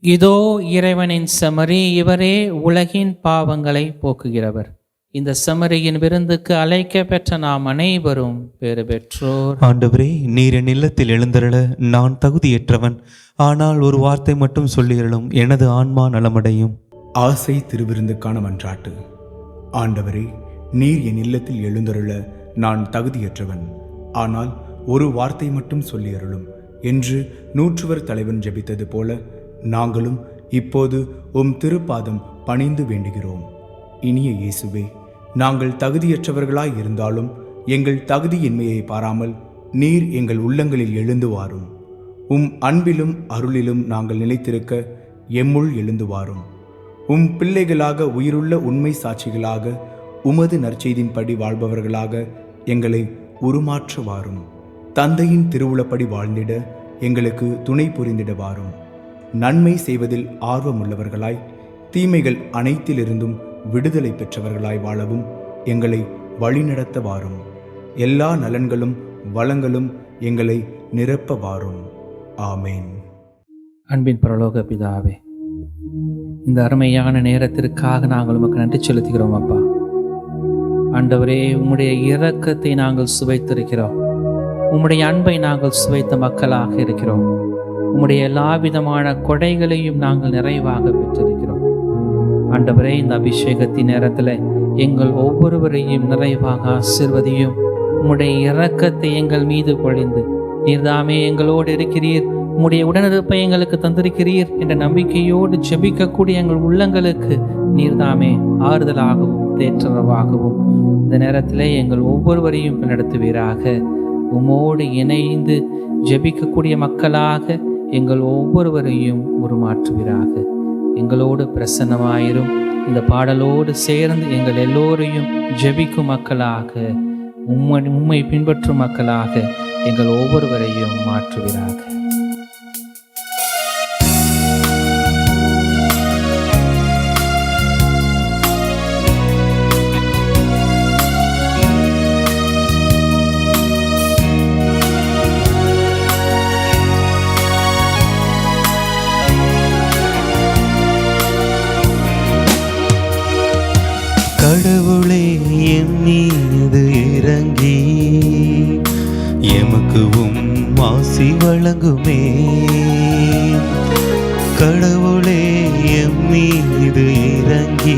இதோ இறைவனின் செம்மறி, இவரே உலகின் பாவங்களை போக்குகிறவர். இந்த செம்மறியின் விருந்துக்கு அழைக்க பெற்ற நாம் அனைவரும் பேறு பெற்றோர். ஆண்டவரே, நீர் என் இல்லத்தில் எழுந்தருள நான் தகுதியற்றவன். ஆனால் ஒரு வார்த்தை மட்டும் சொல்லியருளும், எனது ஆன்மா நலமடையும். ஆசை திருவிருந்துக்கான மன்றாட்டு. ஆண்டவரே, நீர் என் இல்லத்தில் எழுந்தருள நான் தகுதியற்றவன். ஆனால் ஒரு வார்த்தை மட்டும் சொல்லியருளும் என்று நூற்றுவர் தலைவன் ஜெபித்தது போல நாங்களும் இப்போது உம் திருப்பாதம் பணிந்து வேண்டுகிறோம். இனிய இயேசுவே, நாங்கள் தகுதியற்றவர்களாய் இருந்தாலும் எங்கள் தகுதியின்மையை பாராமல் நீர் எங்கள் உள்ளங்களில் எழுந்து வாரும். உம் அன்பிலும் அருளிலும் நாங்கள் நிலைத்திருக்க எம்முள் எழுந்து வாரும். உம் பிள்ளைகளாக, உயிருள்ள உண்மை சாட்சிகளாக, உமது நற்செய்தின்படி வாழ்பவர்களாக எங்களை உருமாற்ற வாரும். தந்தையின் திருவுளப்படி வாழ்ந்திட எங்களுக்கு துணை புரிந்திட வாரும். நன்மை செய்வதில் ஆர்வமுள்ளவர்களாய், தீமைகள் அனைத்திலிருந்தும் விடுதலை பெற்றவர்களாய் வாழவும் எங்களை வழிநடத்த வாரும். எல்லா நலன்களும் வளங்களும் எங்களை நிரப்ப வாரும். ஆமேன். அன்பின் பரலோக பிதாவே, இந்த அருமையான நேரத்திற்காக நாங்கள் உமக்கு நன்றி செலுத்துகிறோம். அப்பா ஆண்டவரே, உம்முடைய இரக்கத்தை நாங்கள் சுவைத்திருக்கிறோம். உம்முடைய அன்பை நாங்கள் சுவைத்த மக்களாக இருக்கிறோம். உம்முடைய எல்லா விதமான கொடைகளையும் நாங்கள் நிறைவாக பெற்றிருக்கிறோம். ஆண்டவரே, இந்த அபிஷேகத்தின் நேரத்தில் எங்கள் ஒவ்வொருவரையும் நிறைவாக ஆசீர்வதியும். உம்முடைய இரக்கத்தை எங்கள் மீது பொழிந்து நீர்தாமே எங்களோடு இருக்கிறீர், உம்முடைய உடனிருப்பை எங்களுக்கு தந்திருக்கிறீர் என்ற நம்பிக்கையோடு ஜெபிக்கக்கூடிய எங்கள் உள்ளங்களுக்கு நீர்தாமே ஆறுதலாகவும் தேற்றரவாகவும் இந்த நேரத்தில் எங்கள் ஒவ்வொருவரையும் நடத்துவீராக. உம்மோடு இணைந்து ஜெபிக்கக்கூடிய மக்களாக எங்கள் ஒவ்வொருவரையும் உருமாற்றுவீராக. எங்களோடு பிரசன்னமாயிரும். இந்த பாடலோடு சேர்ந்து எங்கள் எல்லோரையும் ஜெபிக்கும் மக்களாக, உம்மை பின்பற்றும் மக்களாக எங்கள் ஒவ்வொருவரையும் மாற்றுவீராக. கடவுளே, எம் மீது இறங்கி எமக்கு ஆசி வழங்குமே. கடவுளே, எம் மீது இறங்கி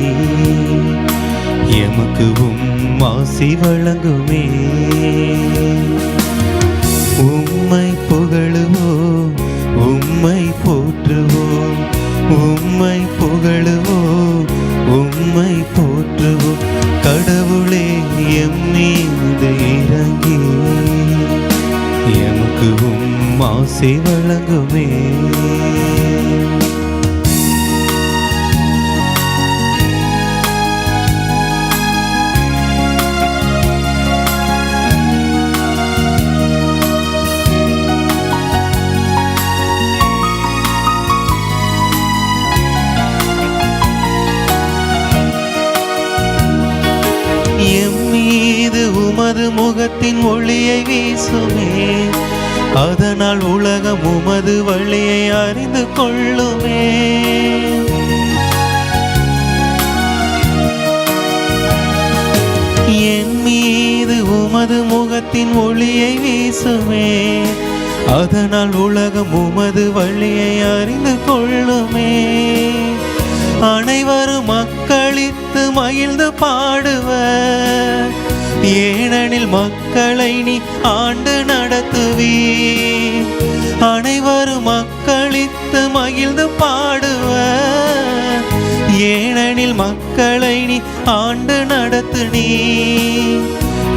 எமக்கு ஆசி வழங்குமே. உம்மை புகழுவோம், உம்மை போற்றுவோம், உம்மை புகழுவோம், உம்மை போற்றுவோம். கடவுளே, எம் மீது இறங்கி எமக்கு ஆசி வழங்குமே. உமது முகத்தின் ஒளியை வீசுமே, அதனால் உலகம் உமது வழியை அறிந்து கொள்ளுமே. ஞானத்தின் ஒளியை வீசுமே. அதனால் உலகம் உமது வழியை அறிந்து கொள்ளுமே. அனைவரும் மக்களித்து மகிழ்ந்து பாடுவர், ஏனெனில் மக்களை நீ ஆண்டு நடத்துவீ. அனைவரும் மக்களித்து மகிழ்ந்து பாடுவர், ஏனெனில் மக்களை நீ ஆண்டு நடத்து நீ.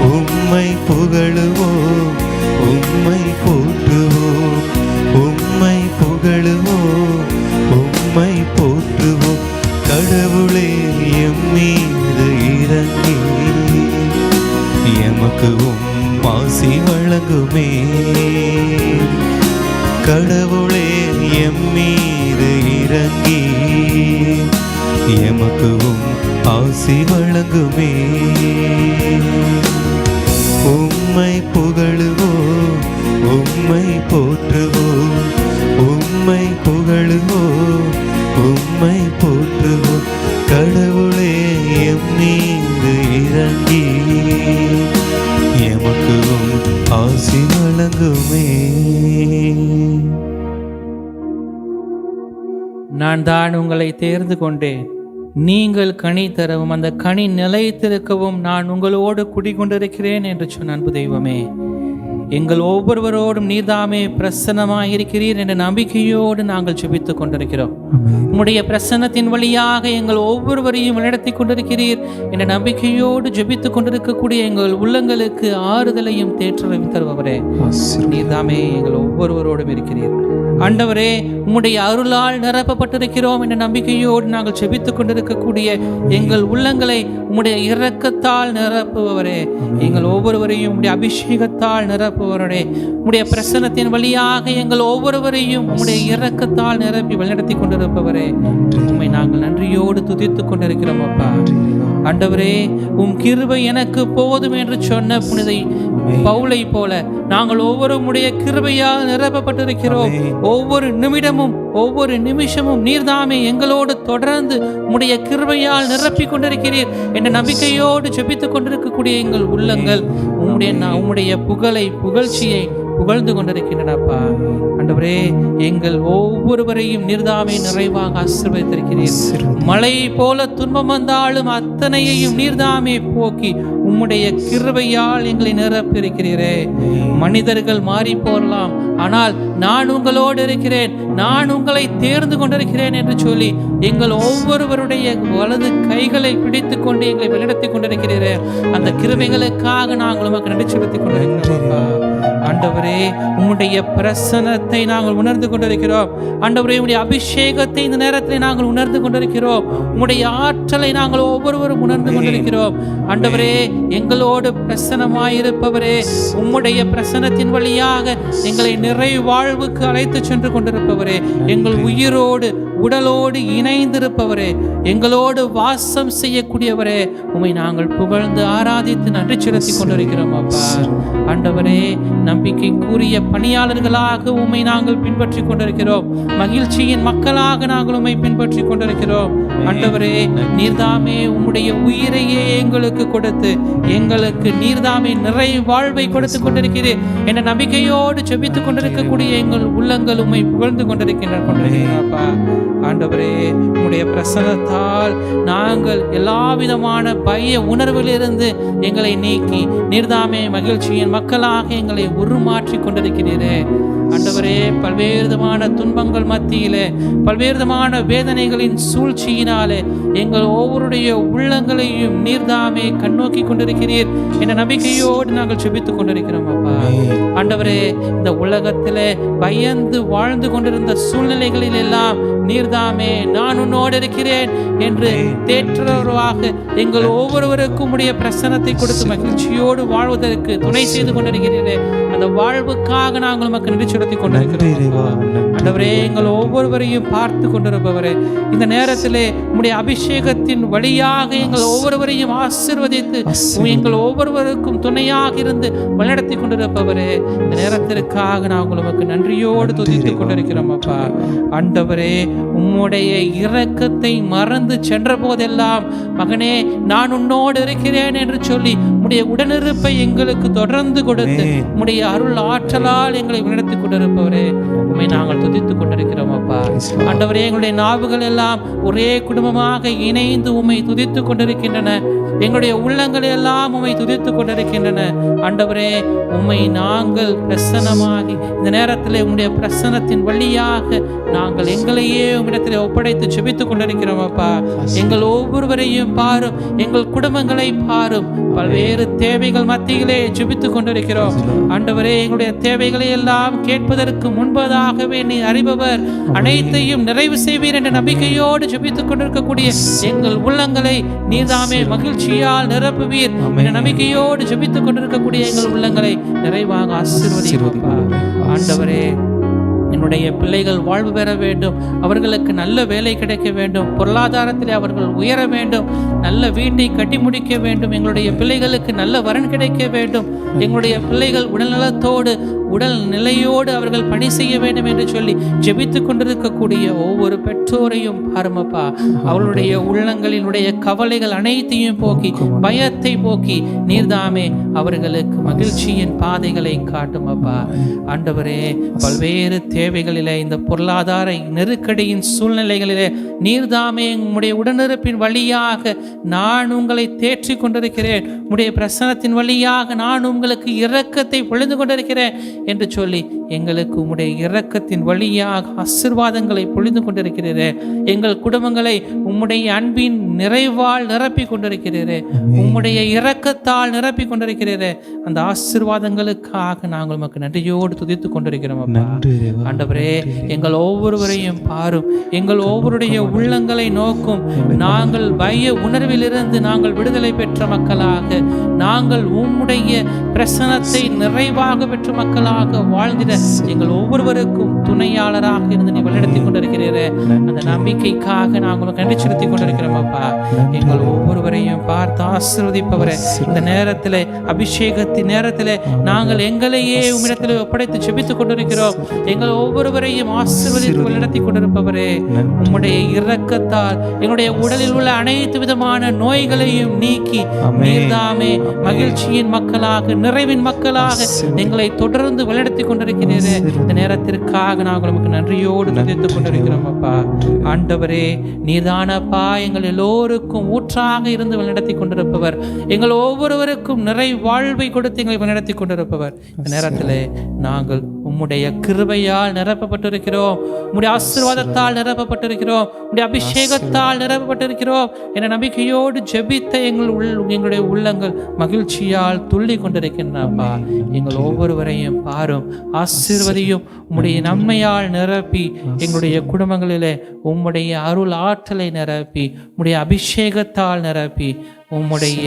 உம்மை புகழுவோம், உம்மை போற்றுவோம், உம்மை புகழுவோம், உம்மை போற்றுவோம். கடவுளே எம்மீது இறங்கி எமக்கு ஆசி வழங்குமே. கடவுளே எம்மீது இறங்கி எமக்கு ஆசி வழங்குமே. உம்மை புகழுவோம், உம்மை போற்றுவோம், உம்மை புகழுவோம், உம்மை போற்றுவோம். கடவுளே எம்மீது இறங்கி எமக்கு ஆசி வழங்குமே. நான் தான் உங்களை தேர்ந்து கொண்டேன், நீங்கள் கனி தரவும் அந்த கனி நிலைத்திருக்கவும் நான் உங்களோடு குடிகொண்டிருக்கிறேன் என்று சொன்ன அன்பு தெய்வமே, எங்கள் ஒவ்வொருவரோடும் நீர்தாமே பிரசன்னமாக இருக்கிறீர் என்ற நம்பிக்கையோடு நாங்கள் ஜெபித்துக் கொண்டிருக்கிறோம். உம்முடைய பிரசன்னத்தின் வழியாக எங்கள் ஒவ்வொருவரையும் வழிநடத்தி கொண்டிருக்கிறீர் என்ற நம்பிக்கையோடு ஜெபித்துக் கொண்டிருக்கக்கூடிய எங்கள் உள்ளங்களுக்கு ஆறுதலையும் தேற்றலையும் தருபவரே, நீர்தாமே எங்கள் ஒவ்வொருவரோடும் இருக்கிறீர். ஆண்டவரே, உம்முடைய அருளால் நிரப்பப்பட்டிருக்கிறோம் என்ற நம்பிக்கையோடு நாங்கள் ஜெபித்துக் கொண்டிருக்கக்கூடிய எங்கள் உள்ளங்களை உம்முடைய இரக்கத்தால் நிரப்புபவரே, எங்கள் ஒவ்வொருவரையும் உம்முடைய அபிஷேகத்தால் நிரப்புபவரே, உம்முடைய பிரசன்னத்தின் வழியாக எங்கள் ஒவ்வொருவரையும் உம்முடைய இரக்கத்தால் நிரப்பி வழிநடத்தி கொண்டிருப்பவரே, உம்மை நாங்கள் நன்றியோடு துதித்துக் கொண்டிருக்கிறோம். அப்பா ஆண்டவரே, உம் கிருபை எனக்கு போதும் என்று சொன்ன புனித பவுலை போல நாங்கள் ஒவ்வொருடைய கிருபையால் நிரப்பப்பட்டிருக்கிறோம். ஒவ்வொரு நிமிடமும் ஒவ்வொரு நிமிஷமும் நீர்தாமே எங்களோடு தொடர்ந்து உம்முடைய கிருபையால் நிரப்பி கொண்டிருக்கிறீர் என்ற நம்பிக்கையோடு ஜெபித்துக் கொண்டிருக்கக்கூடிய எங்கள் உள்ளங்கள் உம்முடைய புகழ்ச்சியை புகழ்ந்து கொண்டிருக்கின்றனப்பா. ஆண்டவரே, எங்கள் ஒவ்வொருவரையும் நீர்தாமே நிறைவாக ஆசீர்வதித்திருக்கிறீர். மழை போல துன்பம் வந்தாலும் அத்தனையையும் நீர்தாமே போக்கி உம்முடைய கிருபையால் எங்களை நிரப்பியிருக்கிறீரே. மனிதர்கள் மாறி போகலாம், ஆனால் நான் உங்களோடு இருக்கிறேன், நான் உங்களை தேர்ந்து கொண்டிருக்கிறேன் என்று சொல்லி எங்கள் ஒவ்வொருவருடைய வலது கைகளை பிடித்து கொண்டு எங்களை வழிநடத்தி கொண்டிருக்கிறீரே. அந்த கிருபைகளுக்காக நாங்கள் உமக்கு நன்றி செலுத்திக் கொண்டிருக்கிறோம். ஆண்டவரே, உம்முடைய பிரசன்னத்தை நாங்கள் உணர்ந்து கொண்டிருக்கிறோம். ஆண்டவரே, உம்முடைய அபிஷேகத்தை இந்த நேரத்தில் நாங்கள் உணர்ந்து கொண்டிருக்கிறோம். உம்முடைய ஆற்றலை நாங்கள் ஒவ்வொருவரும் உணர்ந்து கொண்டிருக்கிறோம். ஆண்டவரே, எங்களோடு பிரசன்னமாயிருப்பவரே, உம்முடைய பிரசன்னத்தின் வழியாக எங்களை நிறை வாழ்வுக்கு அழைத்து சென்று கொண்டிருப்பவரே, எங்கள் உயிரோடு உடலோடு இணைந்திருப்பவரே, எங்களோடு வாசம் செய்யக்கூடியவரே, உம்மை நாங்கள் புகழ்ந்து ஆராதித்து நன்றி செலுத்தி கொண்டிருக்கிறோம். அப்பா ஆண்டவரே, நம்பிக்கைக்குரிய பணியாளர்களாக உம்மை நாங்கள் பின்பற்றி கொண்டிருக்கிறோம். மகிழ்ச்சியின் மக்களாக நாங்கள் உம்மை பின்பற்றி கொண்டிருக்கிறோம். ஆண்டவரே, நீர்தாமே உம்முடைய உயிரையே எங்களுக்கு கொடுத்து எங்களுக்கு நீர்தாமே நிறை வாழ்வை கொடுத்து கொண்டிருக்கிறேன் என்ற நம்பிக்கையோடு ஜெபித்துக் கொண்டிருக்கக்கூடிய எங்கள் உள்ளங்கள் உம்மை புகழ்ந்து கொண்டிருக்கின்றப்பா. ஆண்டவரே, உம்முடைய பிரசன்னத்தால் நாங்கள் எல்லா விதமான பய உணர்விலிருந்து எங்களை நீக்கி நீர்தாமே மகிழ்ச்சியின் மக்களாக எங்களை உருமாற்றி கொண்டிருக்கிறீரே. ஆண்டவரே, பல்வேறு விதமான துன்பங்கள் மத்தியிலே, பல்வேறு விதமான வேதனைகளின் சூழ்ச்சியினாலே எங்கள் ஒவ்வொருடைய உள்ளங்களையும் நீர்தாமே கண்ணோக்கி கொண்டிருக்கிறீர் என்ற நம்பிக்கையோடு நாங்கள் ஜெபித்துக் கொண்டிருக்கிறோம். அப்பா ஆண்டவரே, இந்த உலகத்திலே பயந்து வாழ்ந்து கொண்டிருந்த சூழ்நிலைகளில் எல்லாம் நீர்தாமே நான் உன்னோடு இருக்கிறேன் என்று தேற்றவாக எங்கள் ஒவ்வொருவருக்கும் உடைய பிரசன்னத்தை கொடுத்து மகிழ்ச்சியோடு வாழ்வதற்கு துணை செய்து கொண்டிருக்கிறீரே. அந்த வாழ்வுக்காக நாங்கள் உமக்கு நன்றி செலுத்திக் கொண்டிருக்கிறோம். ஆண்டவரே, எங்கள் ஒவ்வொருவரையும் பார்த்து கொண்டிருப்பவரே, இந்த நேரத்திலே உம்முடைய அபிஷேகத்தின் வழியாக எங்கள் ஒவ்வொருவரையும் ஆசீர்வதித்து எங்கள் ஒவ்வொருவருக்கும் துணையாக இருந்து வழிநடத்தி கொண்டிருப்பவரே, இந்த நேரத்திற்காக நாங்கள் உமக்கு நன்றியோடு துதித்துக் கொண்டிருக்கிறோம். அப்பா ஆண்டவரே, உம்முடைய இரக்கத்தை மறந்து சென்ற போதெல்லாம் மகனே நான் உன்னோடு இருக்கிறேன் என்று சொல்லி உம்முடைய உடனிருப்பை எங்களுக்கு தொடர்ந்து கொடுத்து உம்முடைய அருள் ஆற்றலால் எங்களை நடத்தி கொண்டிருப்பவரே, உம்மை நாங்கள் துதித்துக் கொண்டிருக்கிறோம் அப்பா. ஆண்டவரே, எங்களுடைய நாவுகள் எல்லாம் ஒரே குடும்பமாக இணைந்து உம்மை துதித்துக் கொண்டிருக்கின்றன. எங்களுடைய உள்ளங்கள் எல்லாம் உம்மை துதித்துக் கொண்டிருக்கின்றன. ஆண்டவரே, உம்மை நாங்கள் பிரசன்னமாகி இந்த நேரத்தில் உம்முடைய பிரசன்னத்தின் வழியாக நாங்கள் எங்களையே உம்மிடத்திலே ஒப்படைத்து ஜெபித்துக் கொண்டிருக்கிறோம் அப்பா. எங்கள் ஒவ்வொருவரையும் பாரும், எங்கள் குடும்பங்களை பாரும். பல்வேறு தேவைகள் மத்தியிலே ஜெபித்துக் கொண்டிருக்கிறோம். ஆண்டவரே, எங்களுடைய தேவைகளை எல்லாம் கேட்பதற்கு முன்பதாகவே நீ அறிபவர், அனைத்தையும் நிறைவு செய்வீர் என்ற நம்பிக்கையோடு ஜெபித்துக் கொண்டிருக்கக்கூடிய எங்கள் உள்ளங்களை நீர்தாமே மகிழ்ச்சியால் நிரப்புவீர் என்ற நம்பிக்கையோடு ஜெபித்துக் கொண்டிருக்கக்கூடிய எங்கள் உள்ளங்களை நிறைவாக ஆசீர்வதிப்பா. ஆண்டவரே, என்னுடைய பிள்ளைகள் வாழ்வு பெற வேண்டும், அவர்களுக்கு நல்ல வேலை கிடைக்க வேண்டும், பொருளாதாரத்தில் அவர்கள் உயர வேண்டும், நல்ல வீட்டை கட்டி முடிக்க வேண்டும், எங்களுடைய பிள்ளைகளுக்கு நல்ல வரன் கிடைக்க வேண்டும், எங்களுடைய பிள்ளைகள் உடல்நலத்தோடு உடல் நிலையோடு அவர்கள் பணி செய்ய வேண்டும் என்று சொல்லி ஜெபித்துக் கொண்டிருக்கக்கூடிய ஒவ்வொரு பெற்றோரையும் பாருமப்பா. அவர்களுடைய உள்ளங்களினுடைய கவலைகள் அனைத்தையும் போக்கி, பயத்தை போக்கி நீர்தாமே அவர்களுக்கு மகிழ்ச்சியின் பாதைகளை காட்டுமப்பா. ஆண்டவரே, பல்வேறு தேவைகளிலே, இந்த பொருளாதார நெருக்கடியின் சூழ்நிலைகளிலே நீர்தாமே உம்முடைய உடனிருப்பின் வழியாக நான் உங்களை தேற்றிக் கொண்டிருக்கிறேன், உம்முடைய பிரசன்னத்தின் வழியாக நான் உங்களுக்கு இரக்கத்தை பொழிந்து கொண்டிருக்கிறேன் என்று சொல்லி எங்களுக்கு உம்முடைய இரக்கத்தின் வழியாக ஆசீர்வாதங்களை பொழிந்து கொண்டிருக்கிறீரே. எங்கள் குடும்பங்களை உம்முடைய அன்பின் நிறைவால் நிரப்பி கொண்டிருக்கிறீரே, உம்முடைய இரக்கத்தால் நிரப்பி கொண்டிருக்கிறீரே. அந்த ஆசீர்வாதங்களுக்காக நாங்கள் உமக்கு நன்றியோடு துதித்துக் கொண்டிருக்கிறோம் அப்பா. ஆண்டவரே, எங்கள் ஒவ்வொருவரையும் பாரும், எங்கள் ஒவ்வொருடைய உள்ளங்களை நோக்கும். நாங்கள் பய உணர்விலிருந்து நாங்கள் விடுதலை பெற்ற மக்களாக, நாங்கள் உம்முடைய பிரசன்னத்தை நிறைவாக பெற்ற மக்களாக வாழ்ந்திட எங்கள் ஒவ்வொருவருக்கும் துணையாளராக இருந்து நீ வழிநடத்தி கொண்டிருக்கிறீரே. அந்த நம்பிக்கைக்காக நாங்கள் கண்டு செலுத்திக் கொண்டிருக்கிறோம் அப்பா. எங்கள் ஒவ்வொருவரையும் பார்த்து ஆசீர்வதிப்பவரே, இந்த நேரத்திலே, அபிஷேகத்தின் நேரத்திலே நாங்கள் எங்களையே உம்மிடத்திலே ஒப்படைத்து ஜெபித்துக் கொண்டிருக்கிறோம். எங்கள் ஒவ்வொருவரையும் ஆசீர்வதித்து வழிநடத்தி கொண்டிருப்பவரே, உம்முடைய இரக்கத்தால் எங்களுடைய உடலில் உள்ள அனைத்து விதமான நோய்களையும் நீக்கி நீர்தாமே மகிழ்ச்சியின் மக்களாக, நிறைவின் மக்களாக எங்களை தொடர்ந்து வழிநடத்தி கொண்டிருக்கிறீரே. இந்த நேரத்திற்காக நாங்கள் நமக்கு நன்றியோடு துதித்துக் கொண்டிருக்கிறோம் அப்பா. ஆண்டவரே, நீதானப்பா எங்கள் எல்லோருக்கும் ஊற்றாக இருந்து வழிநடத்தி கொண்டிருப்பவர், எங்கள் ஒவ்வொருவருக்கும் நிறை வாழ்வை கொடுத்து எங்களை வழிநடத்தி கொண்டிருப்பவர். இந்த நேரத்திலே நாங்கள் உம்முடைய கிருபையால் நிரப்பப்பட்டிருக்கிறோம், உம்முடைய ஆசீர்வாதத்தால் நிரப்பப்பட்டிருக்கிறோம், உம்முடைய அபிஷேகத்தால் நிரப்பப்பட்டிருக்கிறோம் என்ற நம்பிக்கையோடு ஜெபித்த எங்களுடைய உள்ளங்கள் மகிழ்ச்சியால் துள்ளி கொண்டிருக்கின்றனப்பா. எங்கள் ஒவ்வொருவரையும் பாரும், ஆசீர்வதியும், உம்முடைய நன்மையால் நிரப்பி எங்களுடைய குடும்பங்களிலே உம்முடைய அருள் ஆற்றலை நிரப்பி, உம்முடைய அபிஷேகத்தால் நிரப்பி, உம்முடைய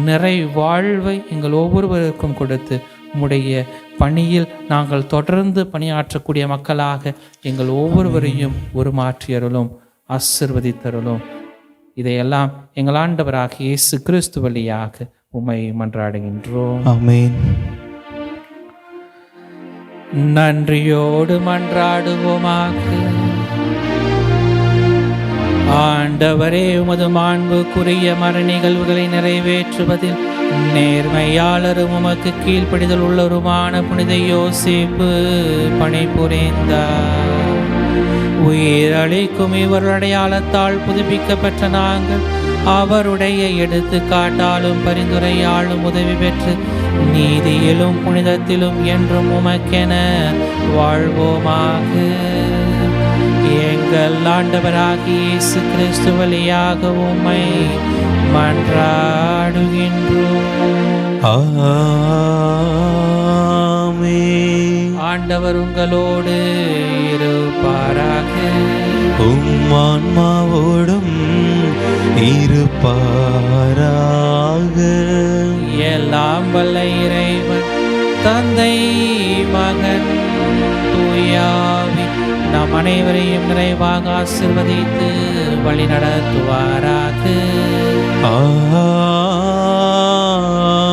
நிறை வாழ்வை எங்கள் ஒவ்வொருவருக்கும் கொடுத்து உம்முடைய பணியில் நாங்கள் தொடர்ந்து பணியாற்றக்கூடிய மக்களாக எங்கள் ஒவ்வொருவரையும் உருமாற்றியருளும், ஆசீர்வதித்தருளும். இதையெல்லாம் எங்கள் ஆண்டவராகிய இயேசு கிறிஸ்து வழியாக உம்மை மன்றாடுகின்றோம். ஆமென். நன்றியோடு மன்றாடுவோமாக. ஆண்டவரே, உமது மாண்புக்குரிய மர நிகழ்வுகளை நிறைவேற்றுவதில் நேர்மையாளரும் உமக்கு கீழ்ப்படிதல் உள்ளருமான புனித யோசேப்பு பணிபுரிந்தார். உயிரளிக்கும் இவர் அடையாளத்தால் புதுப்பிக்கப்பட்ட நாங்கள் அவருடைய எடுத்துக்காட்டாலும் பரிந்துரையாலும் உதவி பெற்று நீதியிலும் புனிதத்திலும் என்றும் உமக்கென வாழ்வோமாக. எங்கள் ஆண்டவராகிய இயேசு கிறிஸ்து வழியாக உம்மை மன்றாடுகின்றோம். ஆமென். ஆண்டவர் உங்களோடு இருப்பாராக. உம் ஆன்மாவோடும் இருப்பாராக. எல்லாம் வல்ல இறைவன் தந்தை, மகன், தூயாவி நம் அனைவரையும் நிறைவாக ஆசீர்வதித்து வழி நடத்துவாராக.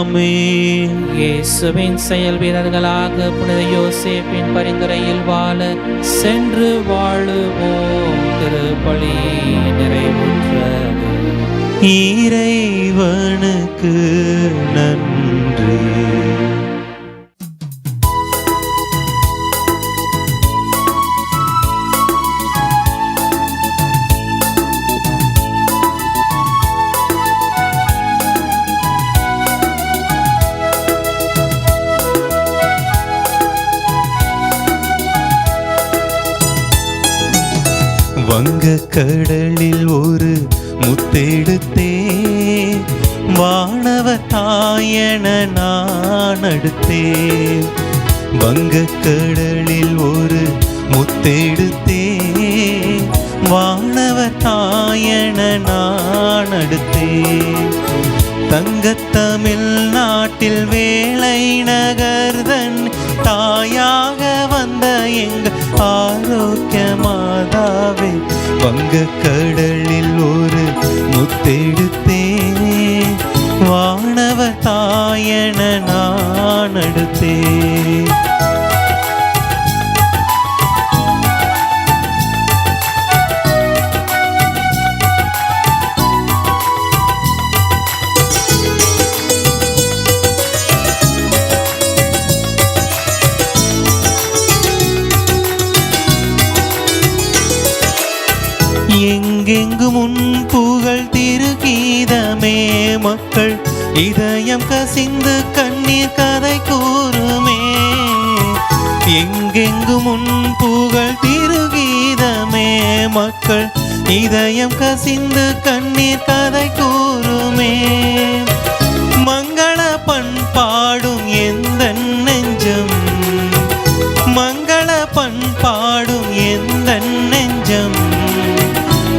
ஆமென். இயேசுவின் செயல் வீரர்களாக புனித யோசேப்பின் பரிந்துரையில் வாழ சென்று வாழுவோம். திருப்பலி நிறைவுற்றது. இறைவனுக்கு நன்றி. வங்க கடலில் ஒரு முத்தெடுத்தே வானவர் தாயன நான் அடுத்தேன். வங்க கடலில் ஒரு முத்தெடுத்தே வானவர் தாயன நான் அடுத்தேன். தங்கத்தமிழ் நாட்டில் வேலை நகர்தன் தாயாக வந்த எங்க ஆரோக்கிய மாதாவே, வங்க கடலில் ஒரு முத்தெடுத்தே வானவர் தாயன நான் அடுத்தேன். எங்கெங்கும் உன் புகழ் திருகீதமே, மக்கள் இதயம் கசிந்து கண்ணீர் கதை கூறுமே. எங்கெங்கும் உன் புகழ் திருகீதமே, மக்கள் இதயம் கசிந்து கண்ணீர் கதை கூறுமே. மங்கள பண்பாடும் எந்த நெஞ்சம், மங்கள பண்பாடும் எந்த நெஞ்சம்,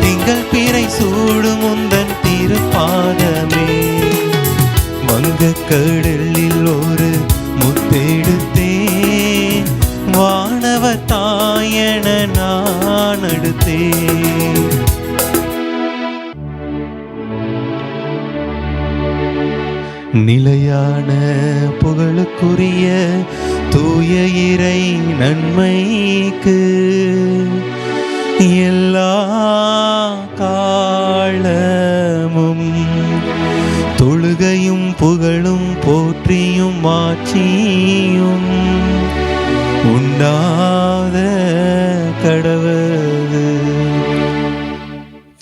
திங்கள் பிறை சூடும் உந்தன் திருப்பாதமே. வங்க கடலில் ஒரு முத்தெடுத்தே வானவர் தாயன நான் அடுத்தேன். நிலையான புகழுக்குரிய தூய இறை நன்மைக்கு எல்லா காலமும் தொழுகையும் புகழும் போற்றியும் மாட்சியும் உண்டாத கடவுள்.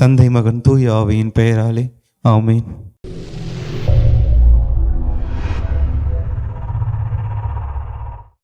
தந்தை மகன் தூய ஆவியின் பெயராலே ஆமென்.